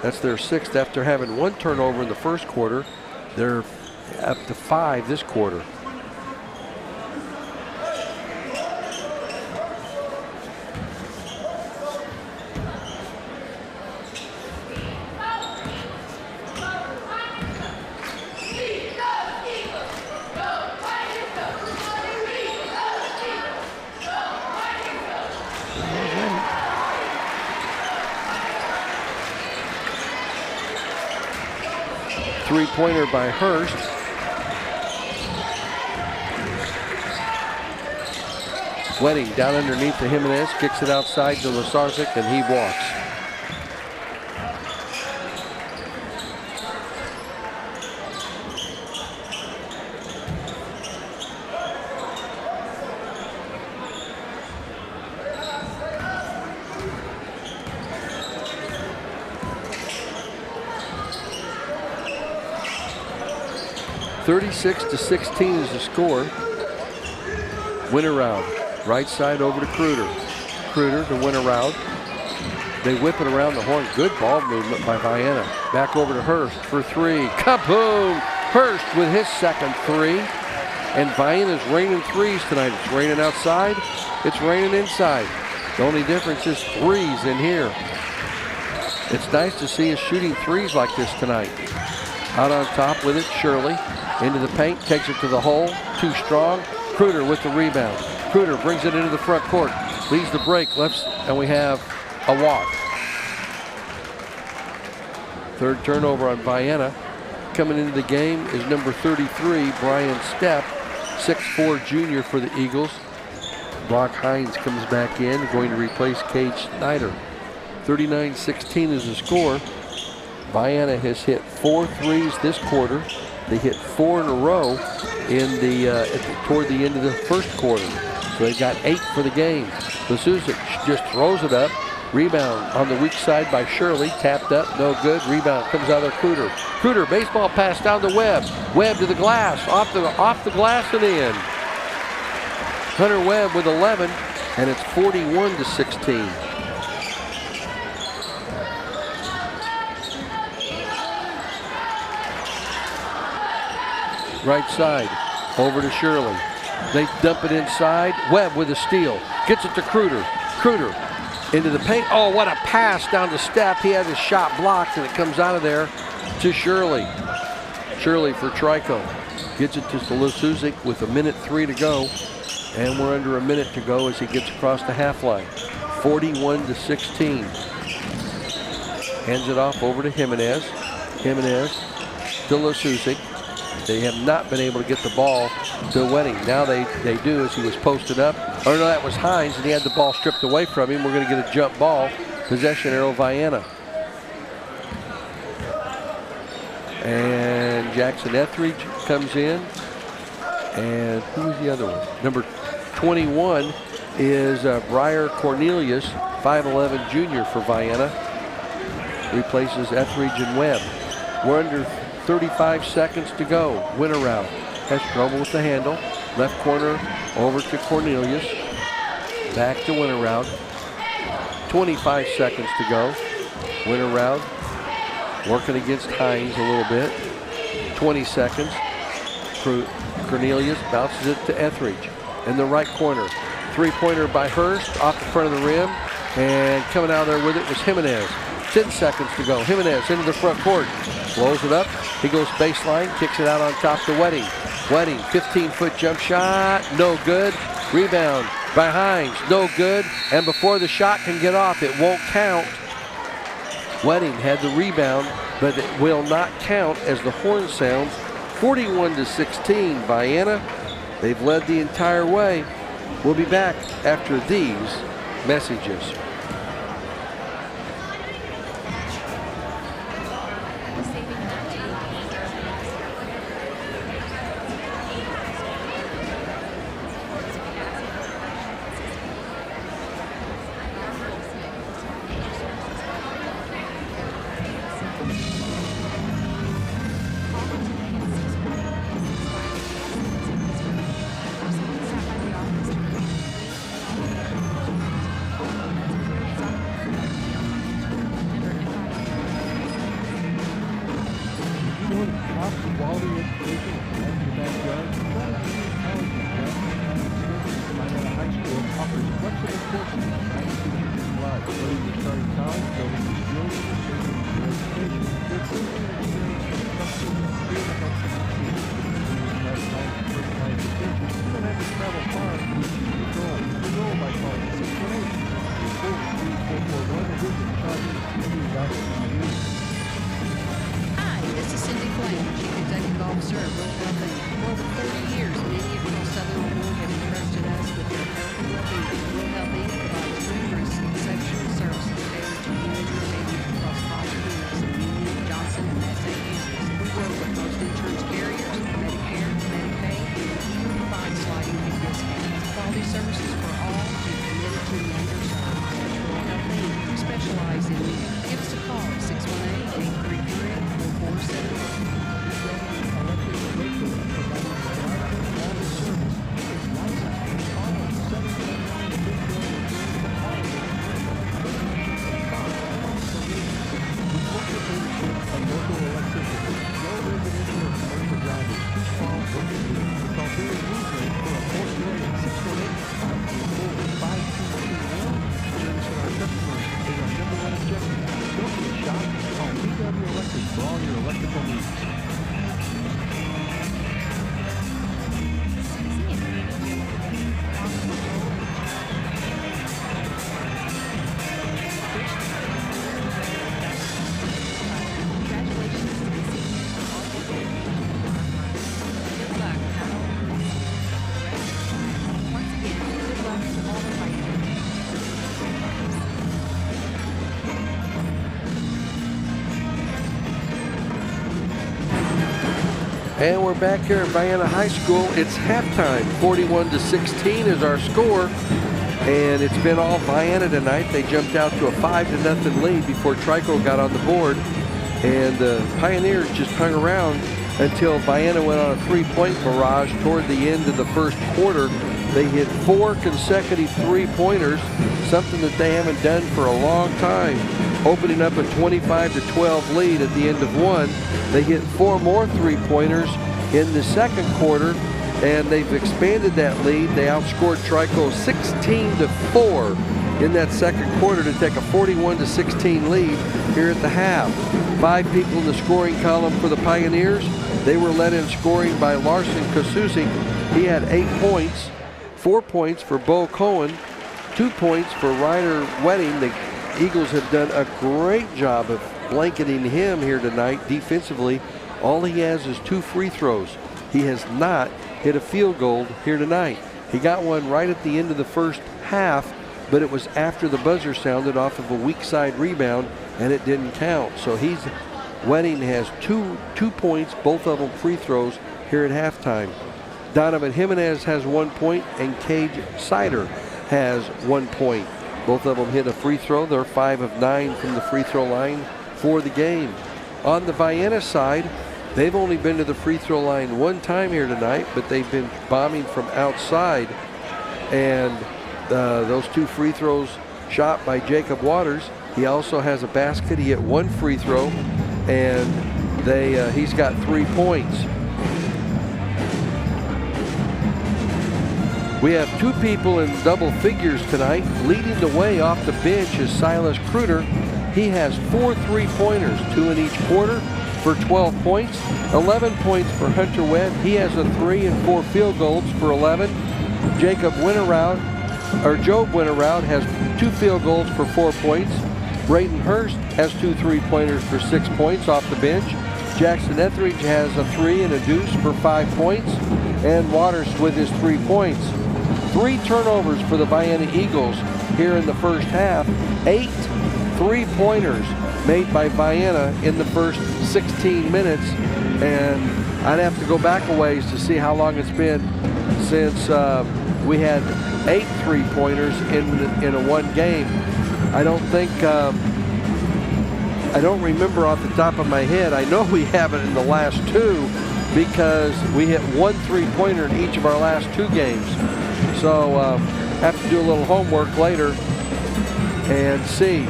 That's their 6th after having 1 turnover in the first quarter. They're up to 5 this quarter. Three-pointer by Hurst. Wedding down underneath to Jimenez, kicks it outside to Lasarzik, and he walks. (36-16) is the score. Winterround, right side over to Kruder. Kruder to Winterround. They whip it around the horn. Good ball movement by Vienna. Back over to Hurst for 3. Kaboom! Hurst with his second 3. And Vienna's raining 3s tonight. It's raining outside. It's raining inside. The only difference is 3s in here. It's nice to see us shooting 3s like this tonight. Out on top with it, Shirley. Into the paint, takes it to the hole. Too strong. Kruder with the rebound. Kruder brings it into the front court. Leads the break, left, and we have a walk. Third turnover on Vienna. Coming into the game is number 33, Brian Stepp, 6'4" junior for the Eagles. Brock Hines comes back in, going to replace Cade Snyder. 39-16 is the score. Vienna has hit 4 threes this quarter. They hit 4 in a row in toward the end of the first quarter. So they got 8 for the game. Lasusic just throws it up. Rebound on the weak side by Shirley. Tapped up, no good. Rebound comes out of Kruder. Kruder, baseball pass down to Webb. Webb to the glass, off the glass and in. Hunter Webb with 11, and it's 41-16. Right side, over to Shirley. They dump it inside. Webb with a steal. Gets it to Kruder. Kruder into the paint. Oh, what a pass down to Stepp. He had his shot blocked, and it comes out of there to Shirley. Shirley for Trico. Gets it to Lasusic with 1:03 to go. And we're under a minute to go as he gets across the half line. 41-16. Hands it off over to Jimenez. Jimenez to Lasusic. They have not been able to get the ball to Wedding. Now they do, as he was posted up. Oh no, that was Hines, and he had the ball stripped away from him. We're going to get a jump ball. Possession arrow Vienna. And Jackson Etheridge comes in. And who's the other one? Number 21 is Briar Cornelius, 5'11" junior for Vienna. Replaces Etheridge and Webb. We're under 35 seconds to go. Winterround has trouble with the handle. Left corner over to Cornelius. Back to Winterround. 25 seconds to go. Winterround working against Hines a little bit. 20 seconds. Cornelius bounces it to Etheridge in the right corner. Three-pointer by Hurst off the front of the rim. And coming out there with it was Jimenez. 10 seconds to go. Jimenez into the front court. Blows it up. He goes baseline. Kicks it out on top to Wedding. Wedding, 15-foot jump shot. No good. Rebound by Hines. No good. And before the shot can get off, it won't count. Wedding had the rebound, but it will not count as the horn sounds. 41-16, Vienna. They've led the entire way. We'll be back after these messages. shop for quality education right in your backyard. Vienna High School offers flexible courses in science, teachers, and life. Whether you're starting college, building your skills, or saving for your education, there's proven experience from companies here to help you succeed. Have time for personalized attention. You don't have to travel far to achieve your goals. Enroll by calling 618-344-3441 or visit charging.edu. Hi, this is Cindy Flynn, Chief Executive Officer of Rural Health. For over 30 years, many of you in Southern Illinois have entrusted us with your health and well-being. Rural Health provides numerous exceptional services tailored to you and your family across all units in Union, Johnson, and Massey counties. We work with most insurance carriers, Medicare, Medicaid, and we provide sliding fee discounts. Quality services for all and committed to the underserved. Rural Health we specialize in you. Give us a call at 618-833-4471. For all your electrical needs. And we're back here at Vienna High School. It's halftime. 41-16 is our score. And it's been all Vienna tonight. They jumped out to a 5-0 lead before Trico got on the board. And the Pioneers just hung around until Vienna went on a 3-point barrage toward the end of the first quarter. They hit 4 consecutive 3-pointers, something that they haven't done for a long time, opening up a 25-12 lead at the end of one. They hit 4 more 3-pointers in the second quarter, and they've expanded that lead. They outscored Trico 16-4 in that second quarter to take a 41-16 lead here at the half. 5 people in the scoring column for the Pioneers. They were led in scoring by Larson Kasusi. He had 8 points, 4 points for Bo Cohen, 2 points for Ryder Wedding. The Eagles have done a great job of blanketing him here tonight defensively. All he has is 2 free throws. He has not hit a field goal here tonight. He got one right at the end of the first half, but it was after the buzzer sounded off of a weak side rebound, and it didn't count. So Wedding has two points, both of them free throws here at halftime. Donovan Jimenez has 1 point, and Cage Sider has 1 point. Both of them hit a free throw. They're 5 of 9 from the free throw line for the game. On the Vienna side, they've only been to the free throw line 1 time here tonight, but they've been bombing from outside. And those 2 free throws shot by Jacob Waters. He also has a basket. He hit 1 free throw, and he's got 3 points. We have 2 people in double figures tonight. Leading the way off the bench is Silas Kruder. He has 4 3-pointers, 2 in each quarter for 12 points. 11 points for Hunter Webb. He has a 3 and 4 field goals for 11. Job Winterroud has 2 field goals for 4 points. Braden Hurst has 2 3-pointers for 6 points off the bench. Jackson Etheridge has a 3 and a deuce for 5 points. And Waters with his 3 points. 3 turnovers for the Vienna Eagles here in the first half. 8 3-pointers made by Vienna in the first 16 minutes. And I'd have to go back a ways to see how long it's been since we had 8 3-pointers in a one game. I don't remember off the top of my head. I know we haven't in the last 2 because we hit 1 3-pointer in each of our last 2 games. So have to do a little homework later and see.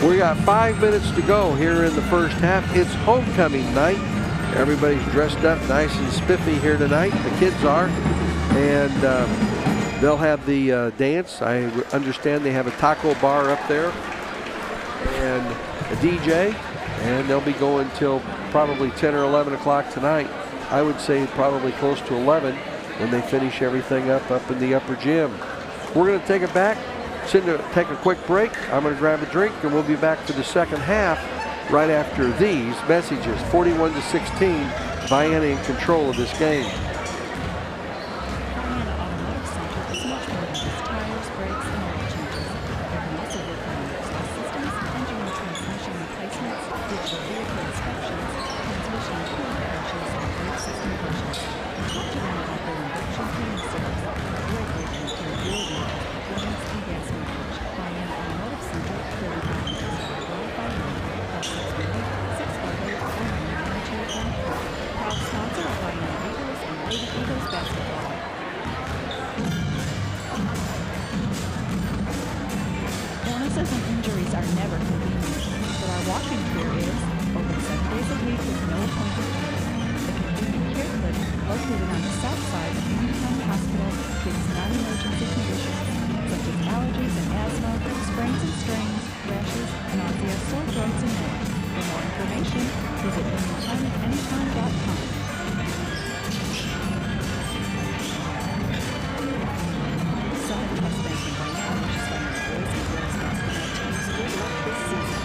We got 5 minutes to go here in the first half. It's homecoming night Everybody's dressed up nice and spiffy here tonight. The kids are. And they'll have the dance. I understand they have a taco bar up there and a DJ. And they'll be going till probably 10 or 11 o'clock tonight. I would say probably close to 11 when they finish everything up in the upper gym. We're going to take it back, take a quick break. I'm going to grab a drink, and we'll be back for the second half right after these messages. 41-16, Vienna in control of this game. Vienna Automotive Center is much more than just tires, brakes, and oil changes. They can also work on your exhaust systems, engine and transmission replacements, digital vehicle inspections, transmission and cooling patches, and brake system revisions. Talk to them about their induction cleaning service, great way to repair your vehicle performance and gas mileage. Vienna Automotive Center, 35 minutes by Wi-Fi road, call 618-658-099214. Proud sponsor of Vienna Eagles and Lady Eagles basketball. Illnesses and injuries are never convenient, but our walk-in care is open 7 days a week with no appointment needed. The convenient care clinic, located on the south side of Vienna Hospital, treats non-emergency conditions such as allergies and asthma, sprains and strains, rashes, nausea, sore throats, and more. For more information, visit UnionClinicAnytime.com. Southern Trust Bank in Vienna wishes Vienna boys and girls basketball teams good luck this season.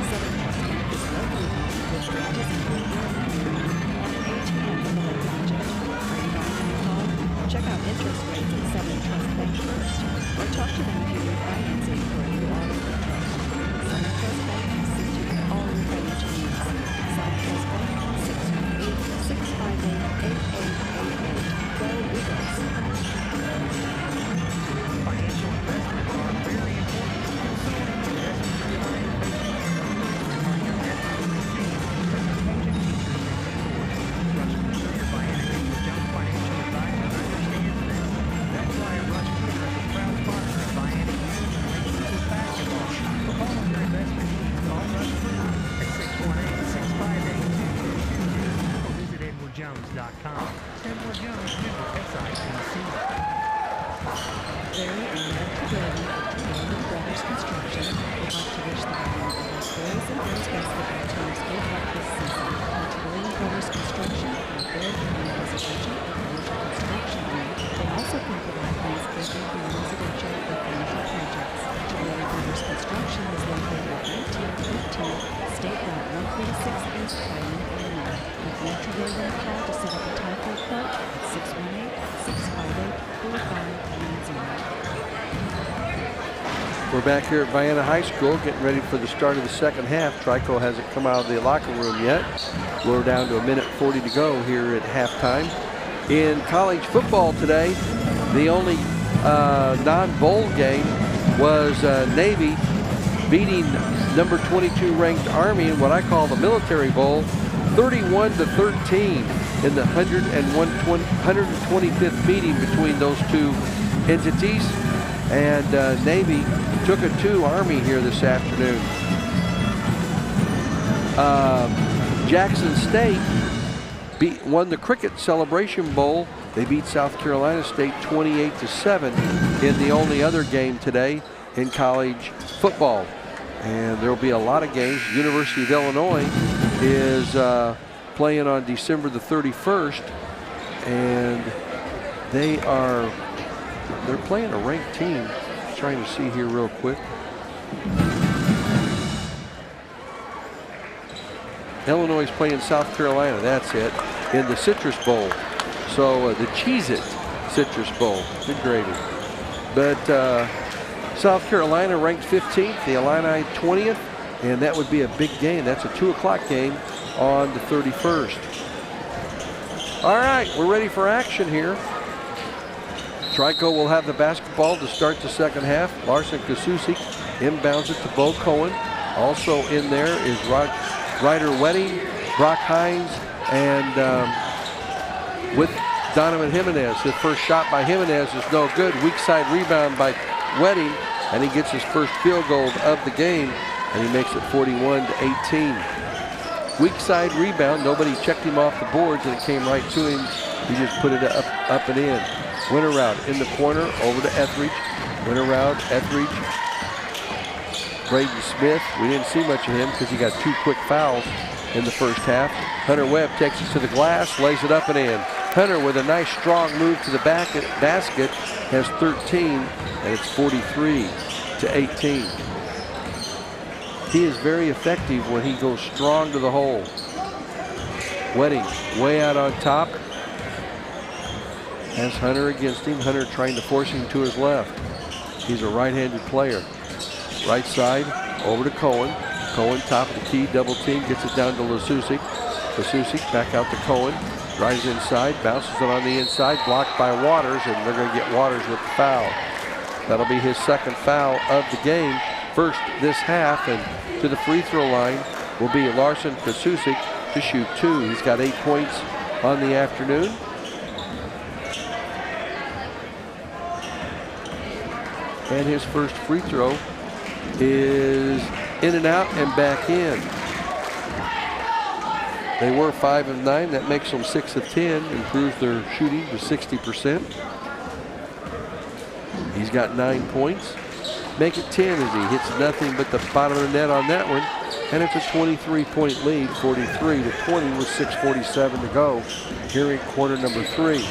Southern Trust Bank is locally owned with branches in Louisville and Marion and an ATM in the Lake Project. Are you buying a new home? Check out interest rates at Southern Trust Bank first, or talk to them if you need financing for a new auto or truck. Southern Trust Bank can see to all your financial needs. Southern Trust Bank, 618-658-8888. Go Eagles! Financial investments are very important. So, That's why Rush Clear is a proud partner of Vienna Eagles basketball. For all of your investment needs, call Rush Clear at 618-658-2222 or visit EdwardJones.com. Edward Jones, member SIPC. Larry and Eric Brady of Brady Brothers Construction would like to wish the Vienna Eagles boys and girls basketball teams good luck this season. At Brady Brothers Construction, a bid and residential or commercial construction need. They also can provide landscaping for residential or commercial projects. Brady Brothers Construction is located at 1915 State Route 136 East, Vienna, Illinois. With Metro Railroad call to set up a time for a quote at 618-658-4590. We're back here at Vienna High School getting ready for the start of the second half. Trico hasn't come out of the locker room yet. We're down to 1:40 to go here at halftime. In college football today, the only non-bowl game was Navy beating number 22 ranked Army in what I call the Military Bowl, 31-13 in the 125th meeting between those two entities. And Navy took it to Army here this afternoon. Jackson State won the Cricket Celebration Bowl. They beat South Carolina State 28-7 in the only other game today in college football. And there will be a lot of games. University of Illinois is playing on December the 31st, and they're playing a ranked team. Trying to see here real quick. Illinois is playing South Carolina, that's it, in the Citrus Bowl. So the Cheez-It Citrus Bowl, good gravy. But South Carolina ranked 15th, the Illini 20th, and that would be a big game. That's a 2 o'clock game on the 31st. All right, we're ready for action here. Trico will have the basketball to start the second half. Larson Kasusik inbounds it to Bo Cohen. Also in there is Ryder Wedding, Brock Hines, and with Donovan Jimenez. His first shot by Jimenez is no good. Weak side rebound by Wedding, and he gets his first field goal of the game, and he makes it 41-18. weak side rebound. Nobody checked him off the boards, and it came right to him. He just put it up and in. Winter route in the corner, over to Etheridge. Winter route, Etheridge. Braden Smith, we didn't see much of him because he got 2 quick fouls in the first half. Hunter Webb takes it to the glass, lays it up and in. Hunter with a nice strong move to the basket, has 13, and it's 43-18. He is very effective when he goes strong to the hole. Wedding way out on top. Has Hunter against him. Hunter trying to force him to his left. He's a right-handed player. Right side, over to Cohen. Cohen, top of the key, double team, gets it down to Lasusic. Lasusic back out to Cohen. Drives inside, bounces it on the inside, blocked by Waters, and they're going to get Waters with the foul. That'll be his second foul of the game. First this half, and to the free throw line will be Larson Lasusic to shoot 2. He's got 8 points on the afternoon. And his first free throw is in and out and back in. They were 5 of 9. That makes them 6 of 10. Improves their shooting to 60%. He's got 9 points. Make it 10 as he hits nothing but the bottom of the net on that one. And it's a 23-point lead, 43-20 with 6:47 to go here in quarter number 3.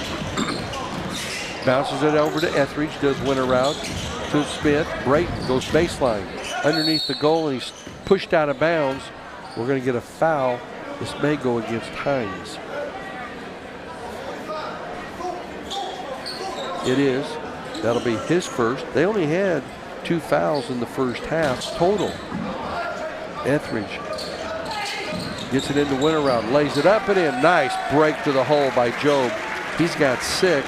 Bounces it over to Etheridge, does win around to Smith. Brayton goes baseline underneath the goal, and he's pushed out of bounds. We're going to get a foul. This may go against Hines. It is. That'll be his first. They only had 2 fouls in the first half total. Etheridge gets it into winter round, lays it up and in. Nice break to the hole by Job. He's got 6,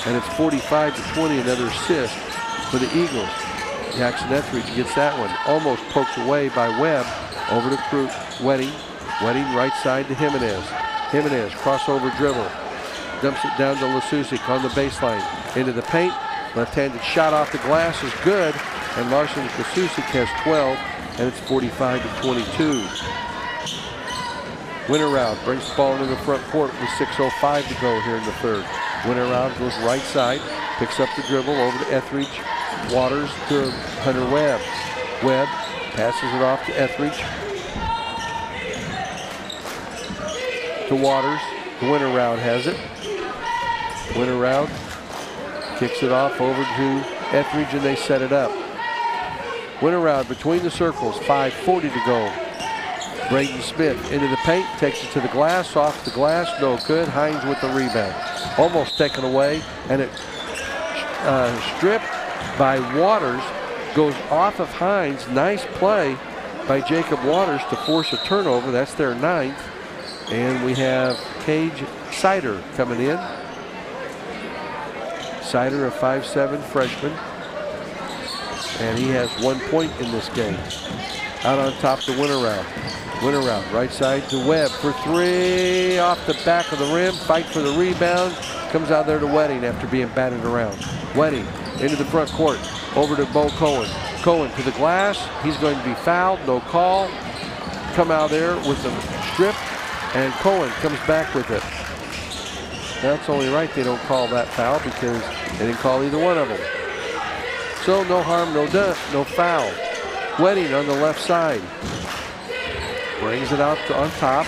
and it's 45-20, another assist for the Eagles. Jackson Etheridge gets that one. Almost poked away by Webb. Over to Wedding. Wedding right side to Jimenez. Jimenez crossover dribble. Dumps it down to Lasusic on the baseline. Into the paint. Left-handed shot off the glass is good. And Larson Lasusic has 12. And it's 45-22. Winterround brings the ball into the front court with 6:05 to go here in the third. Winterround goes right side. Picks up the dribble over to Etheridge. Waters to Hunter Webb. Webb passes it off to Etheridge. To Waters. The Winterround has it. Winterround kicks it off over to Etheridge, and they set it up. Winterround between the circles, 5:40 to go. Braden Smith into the paint, takes it to the glass, off the glass, no good. Hines with the rebound. Almost taken away, and it stripped by Waters, goes off of Hines. Nice play by Jacob Waters to force a turnover. That's their 9th. And we have Cage Sider coming in. Sider, a 5'7" freshman. And he has 1 point in this game. Out on top to Winterround. Winterround, right side to Webb for 3. Off the back of the rim, fight for the rebound. Comes out there to Wedding after being batted around. Wedding into the front court, over to Bo Cohen. Cohen to the glass, he's going to be fouled, no call. Come out there with the strip, and Cohen comes back with it. That's only right they don't call that foul because they didn't call either one of them. So no harm, no foul. Wedding on the left side. Brings it out on top,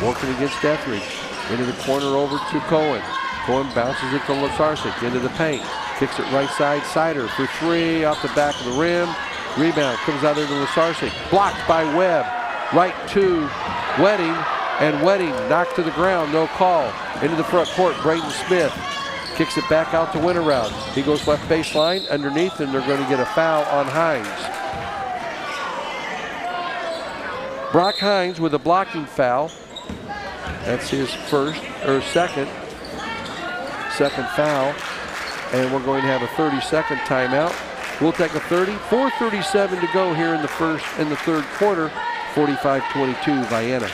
working against Etheridge. Into the corner over to Cohen. Cohen bounces it to Lasusic into the paint. Kicks it right side, Sider for 3 off the back of the rim. Rebound comes out there to Lasusic. Blocked by Webb. Right to Wedding, and Wedding knocked to the ground, no call. Into the front court, Braden Smith kicks it back out to Winterround. He goes left baseline underneath, and they're going to get a foul on Hines. Brock Hines with a blocking foul. That's his second foul. And we're going to have a 30-second timeout. We'll take a 30. 4:37 to go here in the third quarter. 45-22 Vienna. Are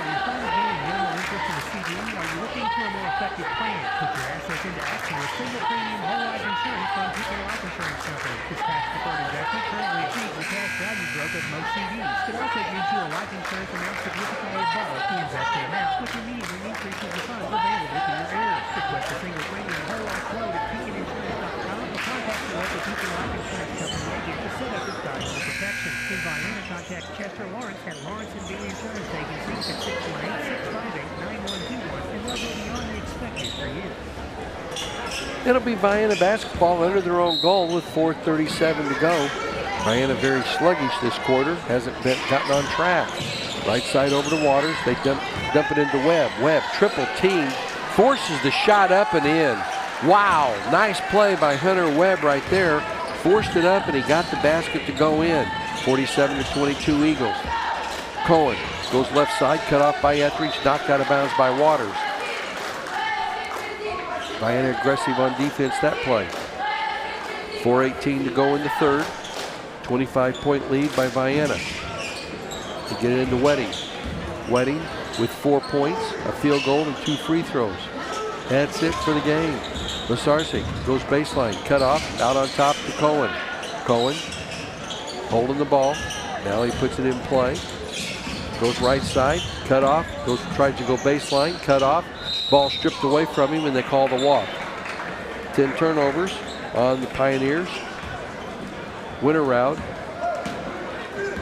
you playing a game more interest in the CD? Are you looking for a more effective plan. Put your assets into action with single premium whole life insurance from Trico Life Insurance Company. This tax-deferred investment currently achieves the cash value growth of most CDs. It also gives you a life insurance amount significantly above the invested amount, which immediately increases the funds available to your heirs. Request a single premium whole life quote at PeakinInsurance.com or contact your local Trico Life Insurance Company agent to set up this valuable protection. In Vienna, contact Chester Lawrence at Lawrence & Bean Insurance Agency at 618-658-9121, and they'll go beyond the expected for you. It'll be Vienna basketball under their own goal with 4:37 to go. Vienna very sluggish this quarter, hasn't gotten on track. Right side over to Waters, they dump it into Webb. Webb, triple team, forces the shot up and in. Wow, nice play by Hunter Webb right there. Forced it up and he got the basket to go in. 47-22 Eagles. Cohen goes left side, cut off by Etheridge, knocked out of bounds by Waters. Vienna aggressive on defense that play. 4:18 to go in the third. 25-point lead by Vienna. To get it into Wedding. Wedding with 4 points, a field goal, and 2 free throws. That's it for the game. Lasarsi goes baseline, cut off, out on top to Cohen. Cohen holding the ball. Now he puts it in play. Goes right side, cut off, tries to go baseline, cut off. Ball stripped away from him and they call the walk. 10 turnovers on the Pioneers. Winterroud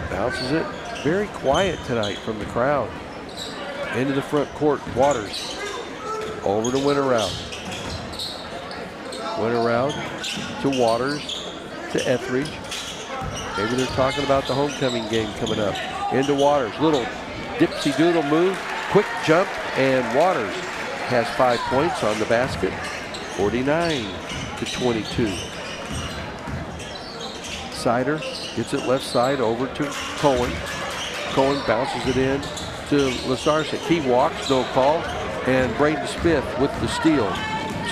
bounces it. Very quiet tonight from the crowd. Into the front court, Waters. Over to Winterroud. Winterroud to Waters to Etheridge. Maybe they're talking about the homecoming game coming up. Into Waters, little dipsy doodle move, quick jump, and Waters has 5 points on the basket. 49-22. Sider gets it left side over to Cohen. Cohen bounces it in to Lasarsic. He walks, no call, and Braden Smith with the steal.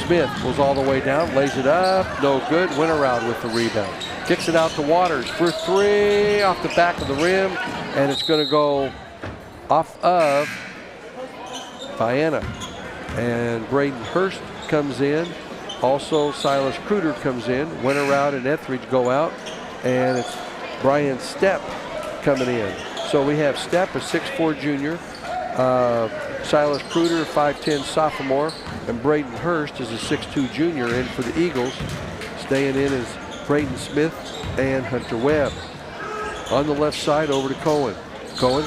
Smith goes all the way down, lays it up, no good. Winterroud with the rebound. Kicks it out to Waters for 3 off the back of the rim, and it's going to go off of Vienna. And Braden Hurst comes in. Also Silas Kruder comes in. Winterroud and Etheridge go out, and it's Brian Stepp coming in. So we have Stepp, a 6'4 junior, Silas Kruder, a 5'10 sophomore, and Braden Hurst is a 6'2 junior in for the Eagles. Staying in is Braden Smith and Hunter Webb. On the left side, over to Cohen. Cohen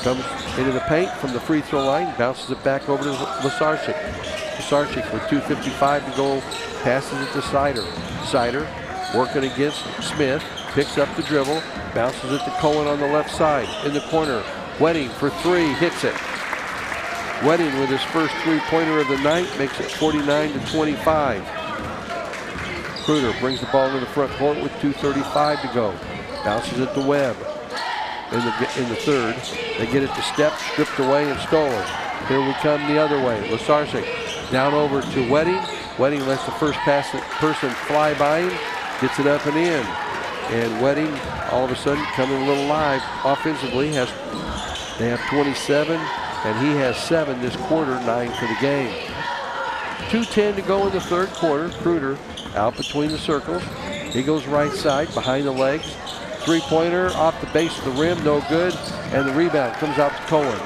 comes into the paint from the free throw line, bounces it back over to Lasarsic. Lasarsic with 2:55 to go, passes it to Sider. Sider working against Smith, picks up the dribble, bounces it to Cohen on the left side. In the corner, Wedding for 3, hits it. Wedding with his first 3-pointer of the night makes it 49-25. Kruder brings the ball to the front court with 2:35 to go. Bounces it to Webb. In the third, they get it to Stepp, stripped away and stolen. Here we come the other way. Lasarsic down over to Wedding. Wedding lets the first person fly by him, gets it up and in. And Wedding, all of a sudden, coming a little live offensively. They have 27, and he has 7 this quarter, 9 for the game. 2:10 to go in the third quarter. Kruder out between the circles. He goes right side, behind the legs. 3-pointer off the base of the rim, no good. And the rebound comes out to Cohen.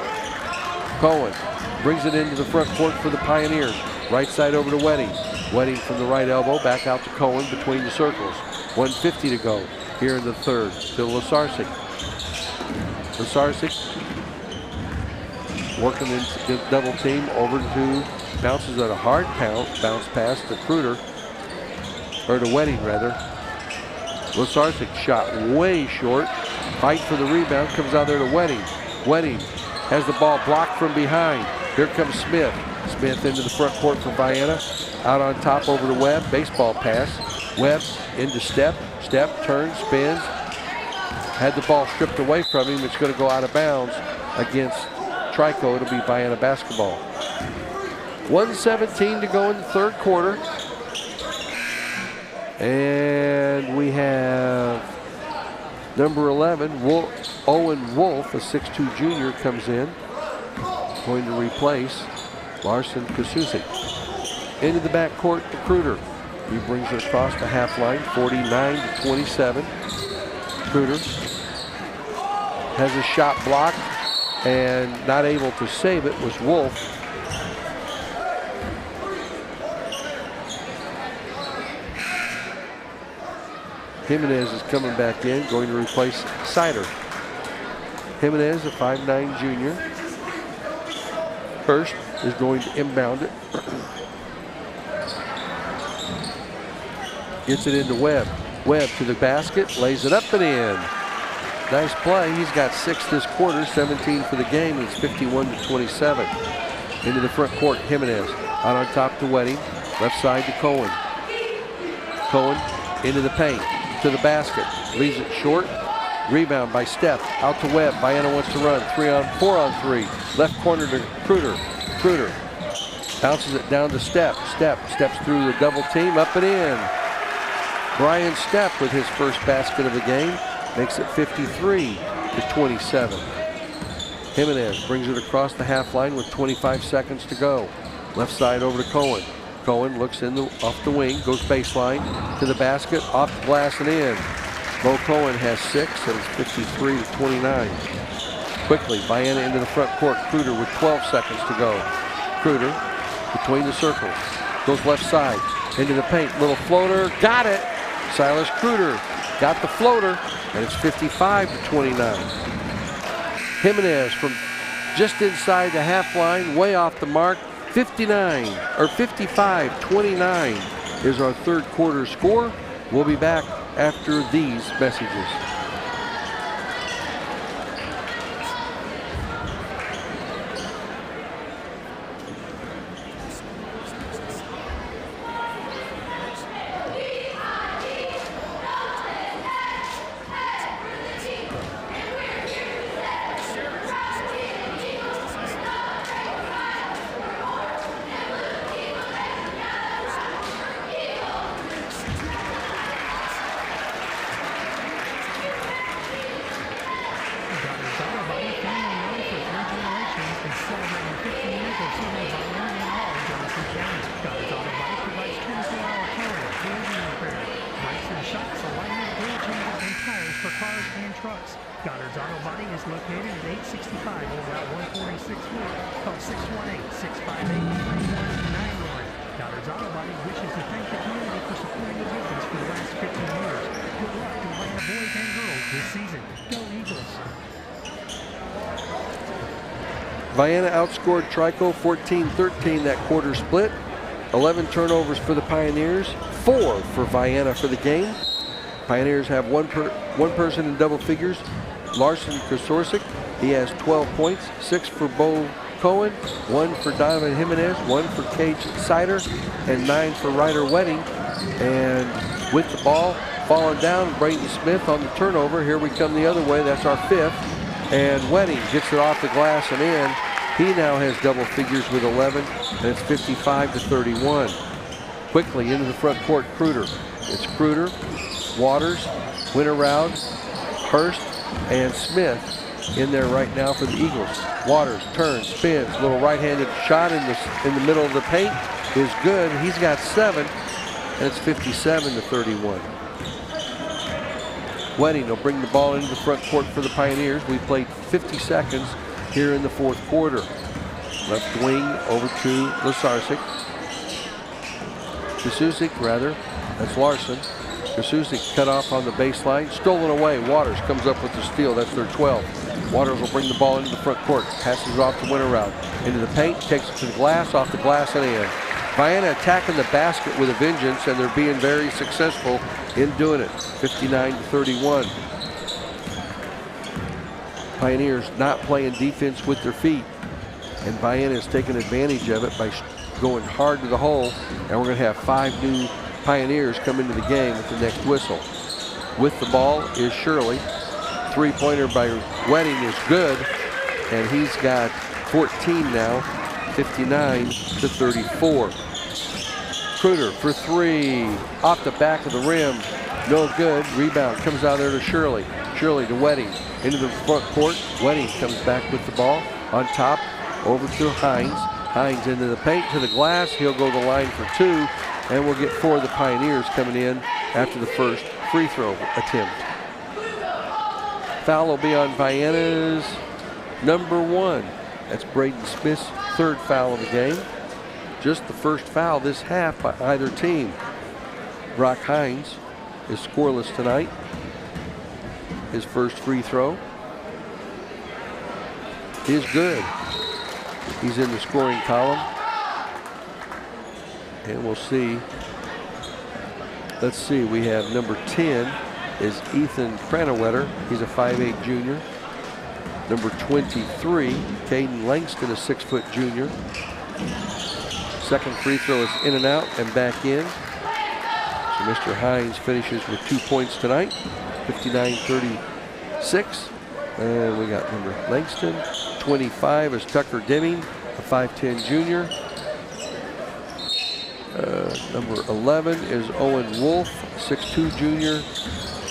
Cohen brings it into the front court for the Pioneers. Right side over to Wedding. Wedding from the right elbow, back out to Cohen between the circles. 1:50 to go here in the third. To Lasarsic. Lasarsic working in double team over to, bounces at a hard bounce pass to Kruder, or to Wedding rather. Lasarsic shot way short. Fight for the rebound, comes out there to Wedding. Wedding has the ball blocked from behind. Here comes Smith. Smith into the front court for Vienna. Out on top over to Webb. Baseball pass. Webb into Stepp. Stepp turns, spins. Had the ball stripped away from him. It's going to go out of bounds against Trico. It'll be Vienna basketball. 1:17 to go in the third quarter. And we have number 11, Owen Wolf, a 6'2 junior, comes in. Going to replace Larson Kasusic. into the backcourt to Kruder. He brings it across the half line, 49-27. Kruder has a shot blocked and not able to save it was Wolf. Jimenez is coming back in, going to replace Sider. Jimenez, a 5'9" junior. Hurst is going to inbound it. Gets it into Webb. Webb to the basket, lays it up and in. Nice play. He's got 6 this quarter, 17 for the game. It's 51-27. Into the front court, Jimenez. Out on top to Wedding. Left side to Cohen. Cohen into the paint, to the basket. Leaves it short. Rebound by Steph. Out to Webb. Vienna wants to run. 4 on 3. Left corner to Kruder. Kruder bounces it down to Steph. Steps through the double team. Up and in. Brian Stepp with his first basket of the game. Makes it 53-27. Jimenez brings it across the half line with 25 seconds to go. Left side over to Cohen. Cohen looks off the wing, goes baseline to the basket, off the glass and in. Mo Cohen has 6, and it's 53-29. Quickly, Vienna into the front court. Kruder with 12 seconds to go. Kruder between the circles. Goes left side, into the paint. Little floater, got it. Silas Kruder got the floater, and it's 55-29. Jimenez from just inside the half line, way off the mark. 55-29 is our third quarter score. We'll be back after these messages. Vienna outscored Trico 14-13 that quarter split. 11 turnovers for the Pioneers, 4 for Vienna for the game. Pioneers have one person in double figures, Larson Kosorczyk. He has 12 points, 6 for Bo Cohen, 1 for Donovan Jimenez, 1 for Cage Sider, and 9 for Ryder Wedding. And with the ball falling down, Brayton Smith on the turnover. Here we come the other way. That's our 5th. And Wedding gets it off the glass and in. He now has double figures with 11, and it's 55-31. Quickly into the front court, Kruder. It's Kruder, Waters, went around, Hurst, and Smith in there right now for the Eagles. Waters turns, spins, little right-handed shot in the middle of the paint is good. He's got 7, and it's 57-31. Wedding will bring the ball into the front court for the Pioneers. We played 50 seconds here in the fourth quarter. Left wing over to Kosorczyk. That's Larson. Kosorczyk cut off on the baseline, stolen away. Waters comes up with the steal. That's their 12. Waters will bring the ball into the front court, passes it off to Winterround. Into the paint, takes it to the glass, off the glass and in. Vienna attacking the basket with a vengeance, and they're being very successful in doing it. 59-31. Pioneers not playing defense with their feet, and Vienna is taking advantage of it by going hard to the hole, and we're going to have 5 new Pioneers come into the game with the next whistle. With the ball is Shirley. Three-pointer by Wedding is good, and he's got 14 now, 59-34. Kruder for 3, off the back of the rim, no good. Rebound comes out there to Shirley. Shirley to Wedding, into the front court. Wedding comes back with the ball on top, over to Hines. Hines into the paint, to the glass. He'll go to the line for 2, and we'll get 4 of the Pioneers coming in after the first free throw attempt. Foul will be on Vienna's number 1. That's Braden Smith's 3rd foul of the game. Just the first foul this half by either team. Brock Hines is scoreless tonight. His first free throw is good. He's in the scoring column. And we'll see. Let's see, we have number 10 is Ethan Cranwetter. He's a 5'8 junior. Number 23, Caden Langston, a 6-foot junior. Second free throw is in and out and back in. So Mr. Hines finishes with 2 points tonight, 59-36. And we got number Langston. 25 is Tucker Deming, a 5'10 junior. Number 11 is Owen Wolf, 6'2 junior.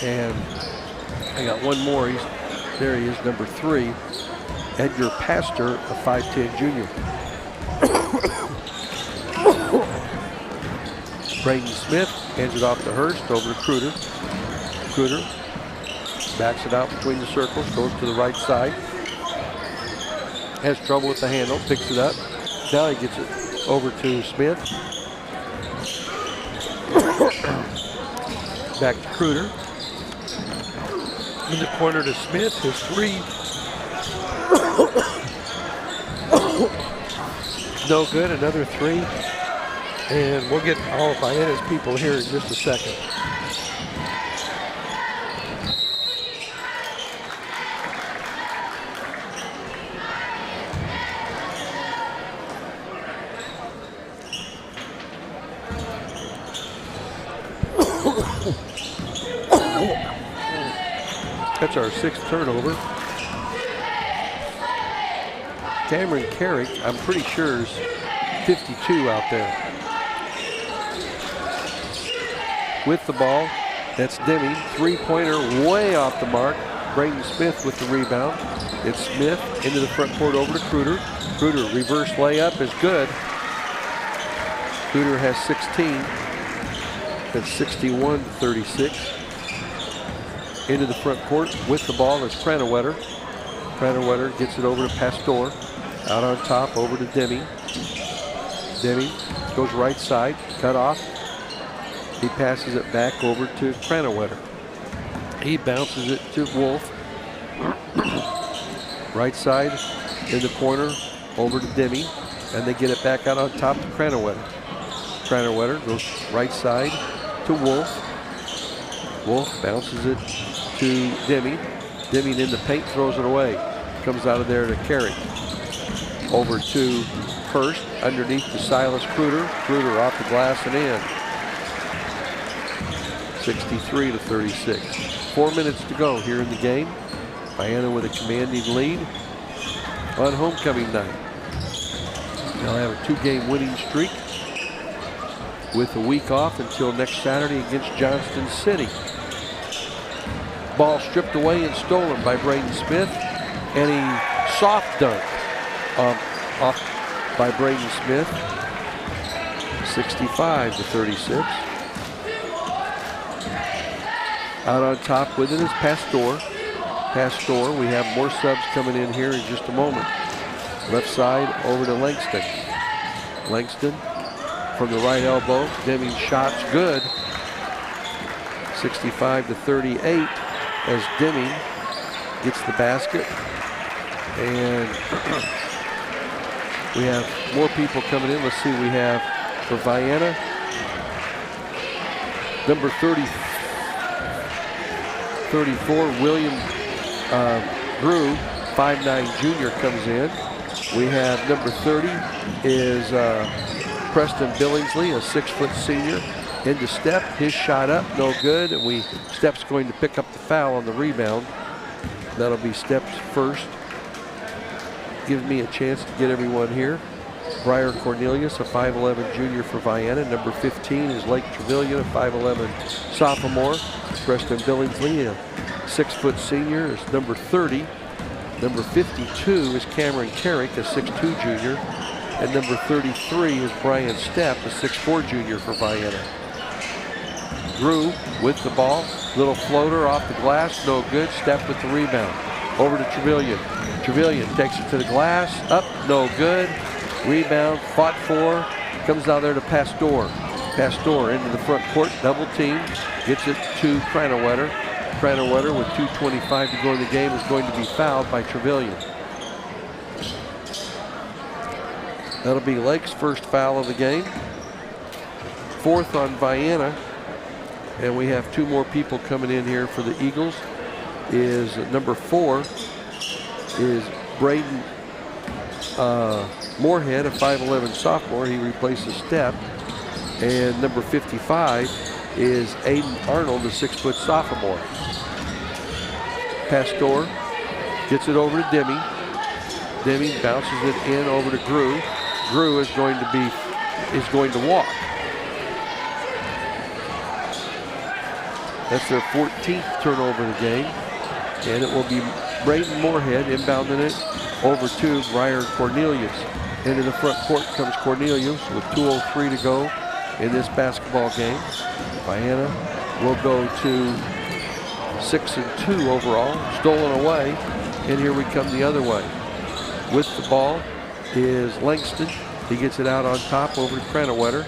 And I got one more. There he is, number 3, Edgar Pastor, a 5'10 junior. Braden Smith hands it off to Hurst, over to Kruder. Kruder backs it out between the circles, goes to the right side. Has trouble with the handle, picks it up. Now he gets it over to Smith. Back to Kruder. In the corner to Smith, his 3. No good, another 3. And we'll get all of Vienna's people here in just a second. That's our 6th turnover. Cameron Carrick, I'm pretty sure, is 52 out there. With the ball, that's Demi. 3-pointer way off the mark. Braden Smith with the rebound. It's Smith into the front court over to Kruder. Kruder, reverse layup is good. Kruder has 16. That's 61-36. Into the front court with the ball is Cranwetter. Cranwetter gets it over to Pastor. Out on top, over to Demi. Demi goes right side, cut off. He passes it back over to Cranwetter. He bounces it to Wolf. Right side in the corner, over to Demi. And they get it back out on top to Cranwetter. Cranwetter goes right side to Wolf. Wolf bounces it to Demi. Demi in the paint, throws it away. Comes out of there to Carey. Over to Hurst, underneath to Silas Kruder. Kruder off the glass and in. 63-36. 4 minutes to go here in the game. Vienna with a commanding lead on homecoming night. They'll have a 2-game winning streak with a week off until next Saturday against Johnston City. Ball stripped away and stolen by Braden Smith, and he soft dunked off by Braden Smith. 65-36. Out on top with it is Pastor. Pastor, we have more subs coming in here in just a moment. Left side over to Langston. Langston from the right elbow. Deming's shot's good. 65-38 as Deming gets the basket. And we have more people coming in. Let's see, we have for Vienna, number 34, William Brew, 5'9 junior comes in. We have number 30 is Preston Billingsley, a 6-foot senior. Into Step, his shot up, no good, and Step's going to pick up the foul on the rebound. That'll be Step's first. Gives me a chance to get everyone here. Briar Cornelius, a 5'11 junior for Vienna. Number 15 is Lake Trevelyan, a 5'11 sophomore. Preston Billingsley, a 6-foot senior, is number 30. Number 52 is Cameron Carrick, a 6'2 junior. And number 33 is Brian Stepp, a 6'4" junior for Vienna. Grew with the ball. Little floater off the glass, no good. Stepp with the rebound. Over to Trevelyan. Trevelyan takes it to the glass. Up, no good. Rebound, fought for. Comes down there to Pastor. Pastor into the front court, double team. Gets it to Cranwetter. Cranwetter with 2:25 to go in the game is going to be fouled by Trevelyan. That'll be Lake's first foul of the game. Fourth on Vienna. And we have 2 more people coming in here for the Eagles. Is number 4 is Braden Moorhead, a 5'11" sophomore. He replaces Stepp. And number 55 is Aiden Arnold, a 6' sophomore. Pastor gets it over to Demi. Demi bounces it in over to Grew. Grew is going to walk. That's their 14th turnover of the game. And it will be Braden Moorhead inbounding it over to Briar Cornelius. Into the front court comes Cornelius with 2:03 to go in this basketball game. Vienna will go to 6-2 overall, stolen away, and here we come the other way. With the ball is Langston. He gets it out on top over to Cranwetter.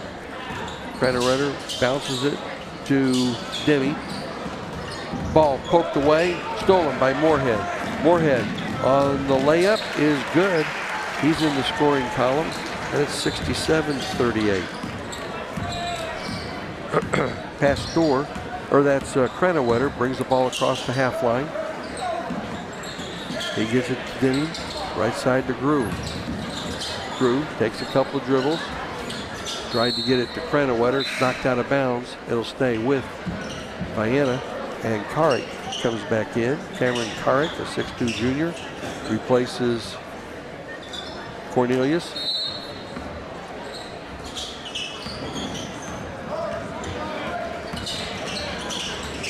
Cranwetter bounces it to Demi. Ball poked away, stolen by Moorhead. Moorhead on the layup is good. He's in the scoring column, and it's 67-38. Pastor, or that's Cranwetter, brings the ball across the half line. He gives it to Denny, right side to Grew. Grew takes a couple of dribbles, tried to get it to Cranwetter, knocked out of bounds. It'll stay with Vienna, and Carrick comes back in. Cameron Carrick, a 6'2" junior, replaces Cornelius.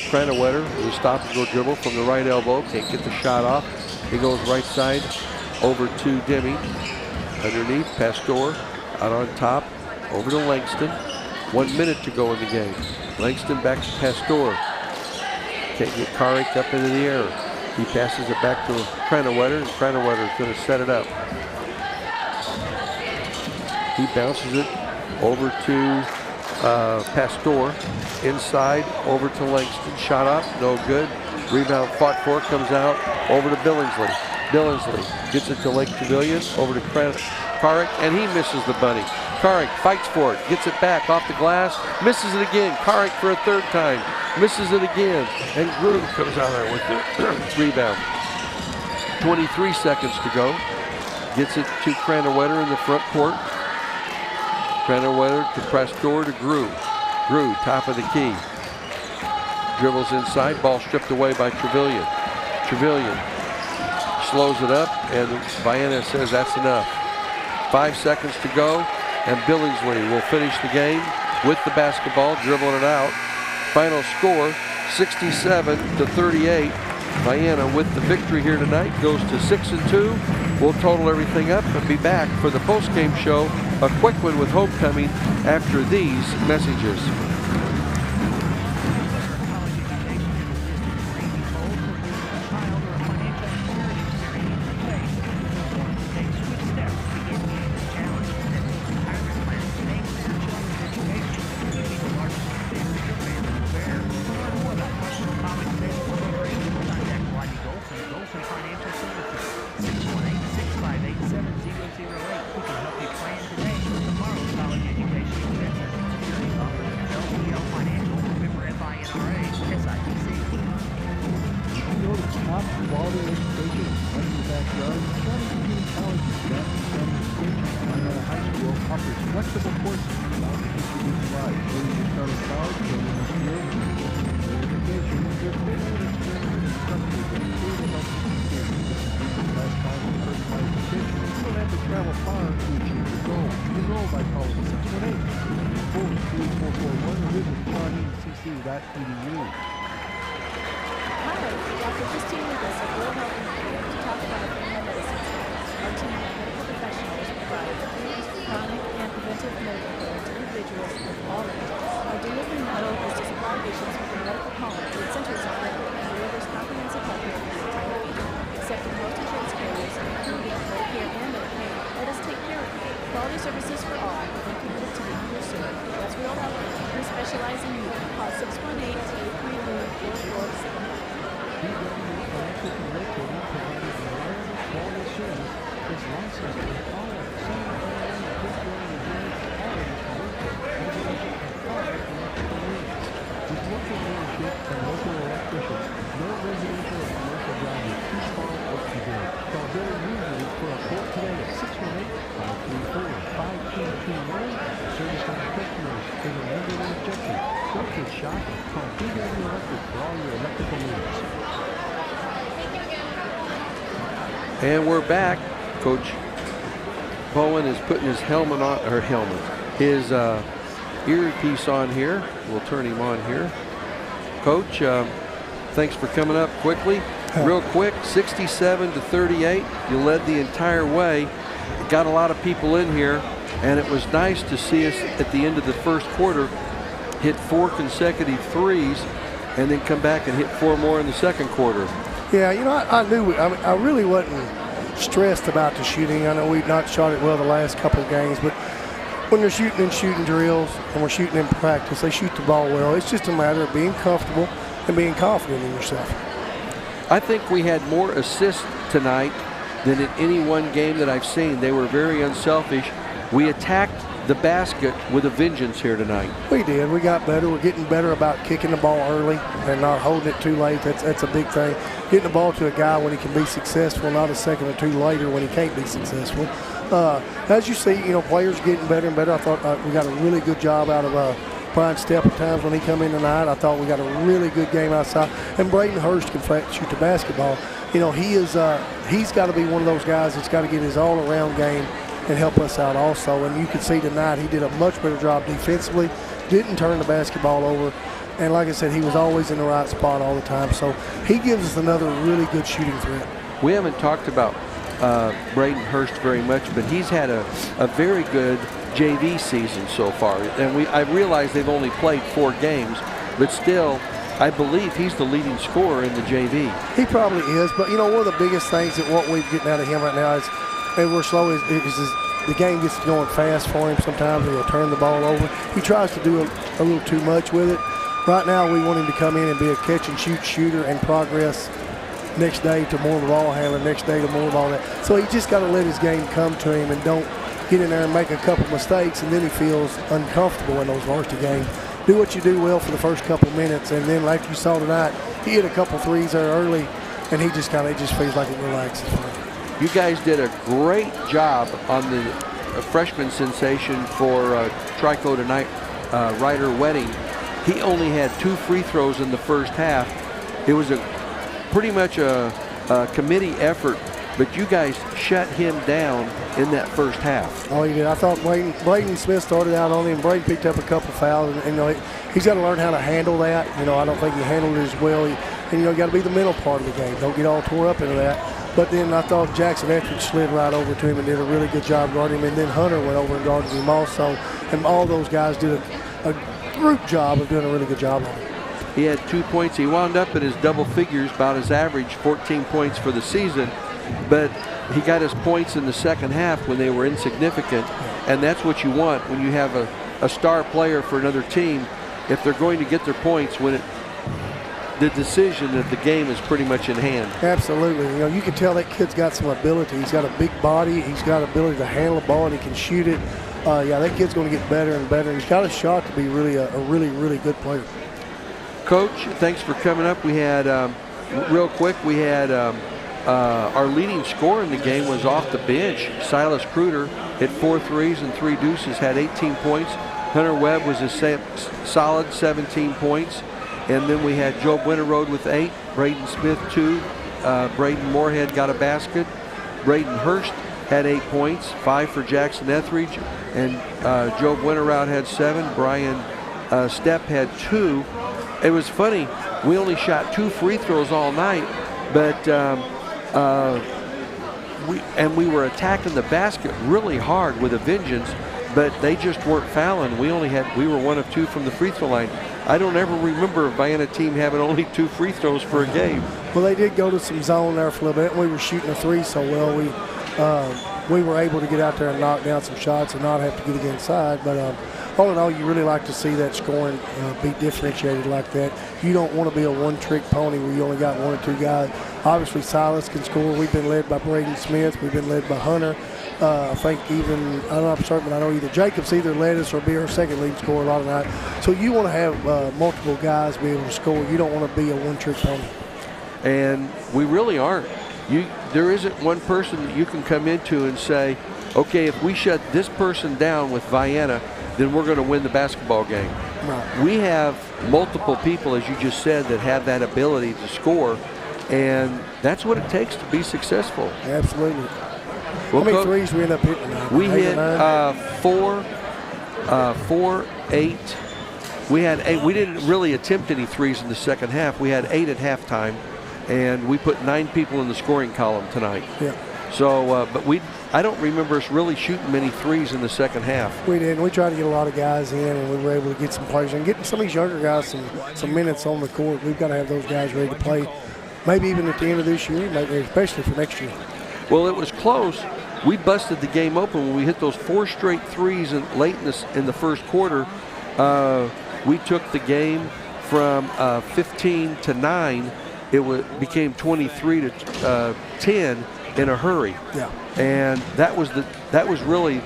Cranwetter with a stop-and-go dribble from the right elbow. Can't get the shot off. He goes right side over to Demi. Underneath, Pastor out on top. Over to Langston. 1 minute to go in the game. Langston back to Pastor. Can't get Carrick up into the air. He passes it back to Cranwetter, and Cranwetter is going to set it up. He bounces it over to Pastor. Inside, over to Langston. Shot up, no good. Rebound fought for, comes out, over to Billingsley. Billingsley gets it to Lake Trevelyan, over to Carrick, and he misses the bunny. Carrick fights for it, gets it back off the glass, misses it again. Carrick for a third time, misses it again, and Grew comes out there with the rebound. 23 seconds to go. Gets it to Cranwetter in the front court. Cranwetter to Pastor to Grew. Grew, top of the key. Dribbles inside, ball stripped away by Trevelyan. Trevelyan slows it up, and Vienna says that's enough. 5 seconds to go, and Billingsley will finish the game with the basketball, dribbling it out. Final score, 67-38. Vienna with the victory here tonight goes to 6-2. We'll total everything up and be back for the post-game show. A quick one with homecoming after these messages. Our team of medical professionals provide quality services for all, including to the underserved. That's Real Help. We specialize in youth. Call 618-831-4470. Is licensed in all of Southern Illinois, electrical needs. With local leadership and local electricians, no residential or commercial job is too small or too big. Call Billy Usually for a quote today at 618-534-5221. Service to our customers is a number one objective. Trusted shop. Call BW Electric for all your electrical needs. And we're back. Coach Bowen is putting his helmet on, or his earpiece on here. We'll turn him on here. Coach, thanks for coming up quickly. Real quick, 67-38. You led the entire way. Got a lot of people in here, and it was nice to see us at the end of the first quarter hit 4 consecutive threes and then come back and hit 4 more in the second quarter. Yeah, you know, I knew, I really wasn't stressed about the shooting. I know we've not shot it well the last couple of games, but when they're shooting in shooting drills and we're shooting in practice, they shoot the ball well. It's just a matter of being comfortable and being confident in yourself. I think we had more assists tonight than in any one game that I've seen. They were very unselfish. We attacked the basket with a vengeance here tonight. We did. We got better. We're getting better about kicking the ball early and not holding it too late. That's a big thing. Getting the ball to a guy when he can be successful, not a second or two later when he can't be successful. As you see, you know, players getting better and better. I thought we got a really good job out of Brian Stepp at times when he come in tonight. I thought we got a really good game outside. And Braden Hurst can shoot the basketball. You know, he's got to be one of those guys that's got to get his all-around game and help us out also. And you can see tonight he did a much better job defensively, didn't turn the basketball over, and like I said, he was always in the right spot all the time. So he gives us another really good shooting threat. We haven't talked about Braden Hurst very much, but he's had a very good JV season so far. And I realize they've only played 4 games, but still, I believe he's the leading scorer in the JV. He probably is, but you know, one of the biggest things that what we're getting out of him right now is, and we're slow, is the game gets going fast for him sometimes, and he'll turn the ball over. He tries to do a little too much with it. Right now, we want him to come in and be a catch-and-shoot shooter and progress next day to more of a ball handler, next day to more of all that. So he just got to let his game come to him and don't get in there and make a couple mistakes, and then he feels uncomfortable in those varsity games. Do what you do well for the first couple minutes, and then like you saw tonight, he hit a couple threes there early, and he just feels like it relaxes for him. You guys did a great job on the freshman sensation for Trico tonight, Ryder Wedding. He only had 2 free throws in the first half. It was pretty much a committee effort, but you guys shut him down in that first half. Oh, he did. I thought Braden Smith started out on him. Braden picked up a couple fouls, and you know, he's got to learn how to handle that. You know, I don't think he handled it as well. And you know, got to be the mental part of the game. Don't get all tore up into that. But then I thought Jackson Etheridge slid right over to him and did a really good job guarding him. And then Hunter went over and guarded him also. And all those guys did a group job of doing a really good job on him. He had 2 points. He wound up in his double figures, about his average, 14 points for the season. But he got his points in the second half when they were insignificant. And that's what you want when you have a star player for another team. If they're going to get their points when the decision of the game is pretty much in hand. Absolutely. You know, you can tell that kid's got some ability. He's got a big body. He's got ability to handle the ball, and he can shoot it. Yeah, that kid's going to get better and better. He's got a shot to be really a really good player. Coach, thanks for coming up. We had, real quick, we had our leading scorer in the game was off the bench. Silas Kruder hit 4 threes and 3 deuces, had 18 points. Hunter Webb was a solid 17 points. And then we had Joe Winterroad with 8, Braden Smith 2, Braden Moorhead got a basket. Braden Hurst had 8 points, 5 for Jackson Etheridge, and Joe Winterroad had 7. Brian Stepp had 2. It was funny, we only shot 2 free throws all night, but we were attacking the basket really hard with a vengeance, but they just weren't fouling. We were 1 of 2 from the free throw line. I don't ever remember a Vienna team having only 2 free throws for a game. Well, they did go to some zone there for a little bit. We were shooting a 3 so well. we were able to get out there and knock down some shots and not have to get inside. But all in all, you really like to see that scoring be differentiated like that. You don't want to be a one-trick pony where you only got one or two guys. Obviously, Silas can score. We've been led by Braden Smith. We've been led by Hunter. I think even, I'm not certain, but I know either Jacobs either led us or be our second leading scorer a lot of night. So you want to have multiple guys be able to score. You don't want to be a one-trick pony. And we really aren't. There isn't one person that you can come into and say, okay, if we shut this person down with Vienna, then we're going to win the basketball game. Right. We have multiple people, as you just said, that have that ability to score, and that's what it takes to be successful. Absolutely. Well, how many threes we end up hitting tonight? We hit 4, 8. We had 8. We didn't really attempt any threes in the second half. We had 8 at halftime, and we put 9 people in the scoring column tonight. Yeah. So, but I don't remember us really shooting many threes in the second half. We did. We tried to get a lot of guys in, and we were able to get some players and getting some of these younger guys some minutes on the court. We've got to have those guys ready to play, maybe even at the end of this year, maybe especially for next year. Well, it was close. We busted the game open when we hit those 4 straight threes late in the first quarter. We took the game from 15 to 9. It became 23 to 10 in a hurry. Yeah. And that was really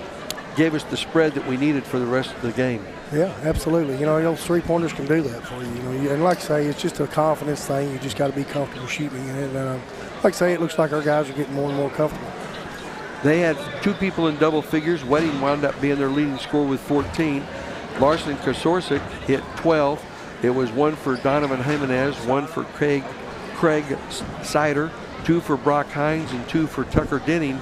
gave us the spread that we needed for the rest of the game. Yeah, absolutely. You know, those three-pointers can do that for you. You know, and like I say, it's just a confidence thing. You just got to be comfortable shooting. And like I say, it looks like our guys are getting more and more comfortable. They had 2 people in double figures. Wedding wound up being their leading scorer with 14. Larson Kosorsic hit 12. It was 1 for Donovan Jimenez, 1 for Craig Sider, 2 for Brock Hines, and 2 for Tucker Denning.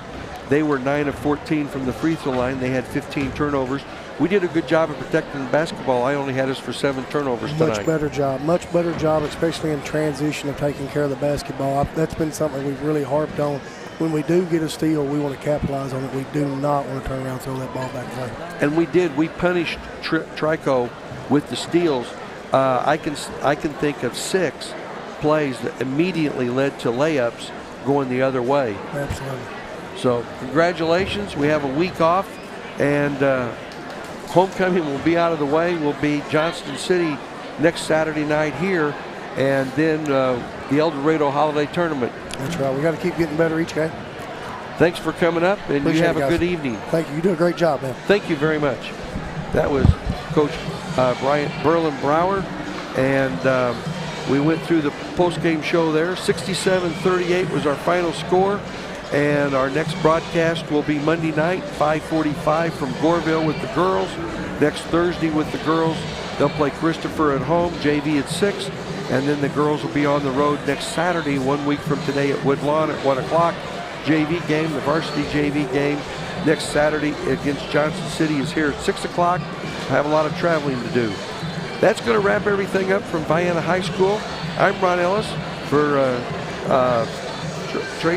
They were 9 of 14 from the free throw line. They had 15 turnovers. We did a good job of protecting the basketball. I only had us for 7 turnovers tonight. Much better job, especially in transition of taking care of the basketball. That's been something we've really harped on. When we do get a steal, we want to capitalize on it. We do not want to turn around and throw that ball back away. And we did. We punished Trico with the steals. I can think of 6 plays that immediately led to layups going the other way. Absolutely. So congratulations. We have a week off, and homecoming will be out of the way. We'll be Johnston City next Saturday night here, and then the El Dorado Holiday Tournament. That's right. We got to keep getting better each game. Thanks for coming up, and Appreciate you have it, a guys. good evening. Thank you. You do a great job, man. Thank you very much. That was Coach Bryant Berlin Brower, and we went through the post-game show there. 67-38 was our final score, and our next broadcast will be Monday night, 5:45 from Goreville with the girls. Next Thursday with the girls, they'll play Christopher at home, JV at 6, and then the girls will be on the road next Saturday, 1 week from today at Woodlawn at 1 o'clock. JV game, the varsity JV game, next Saturday against Johnson City is here at 6 o'clock. I have a lot of traveling to do. That's going to wrap everything up from Vienna High School. I'm Ron Ellis for Tracy.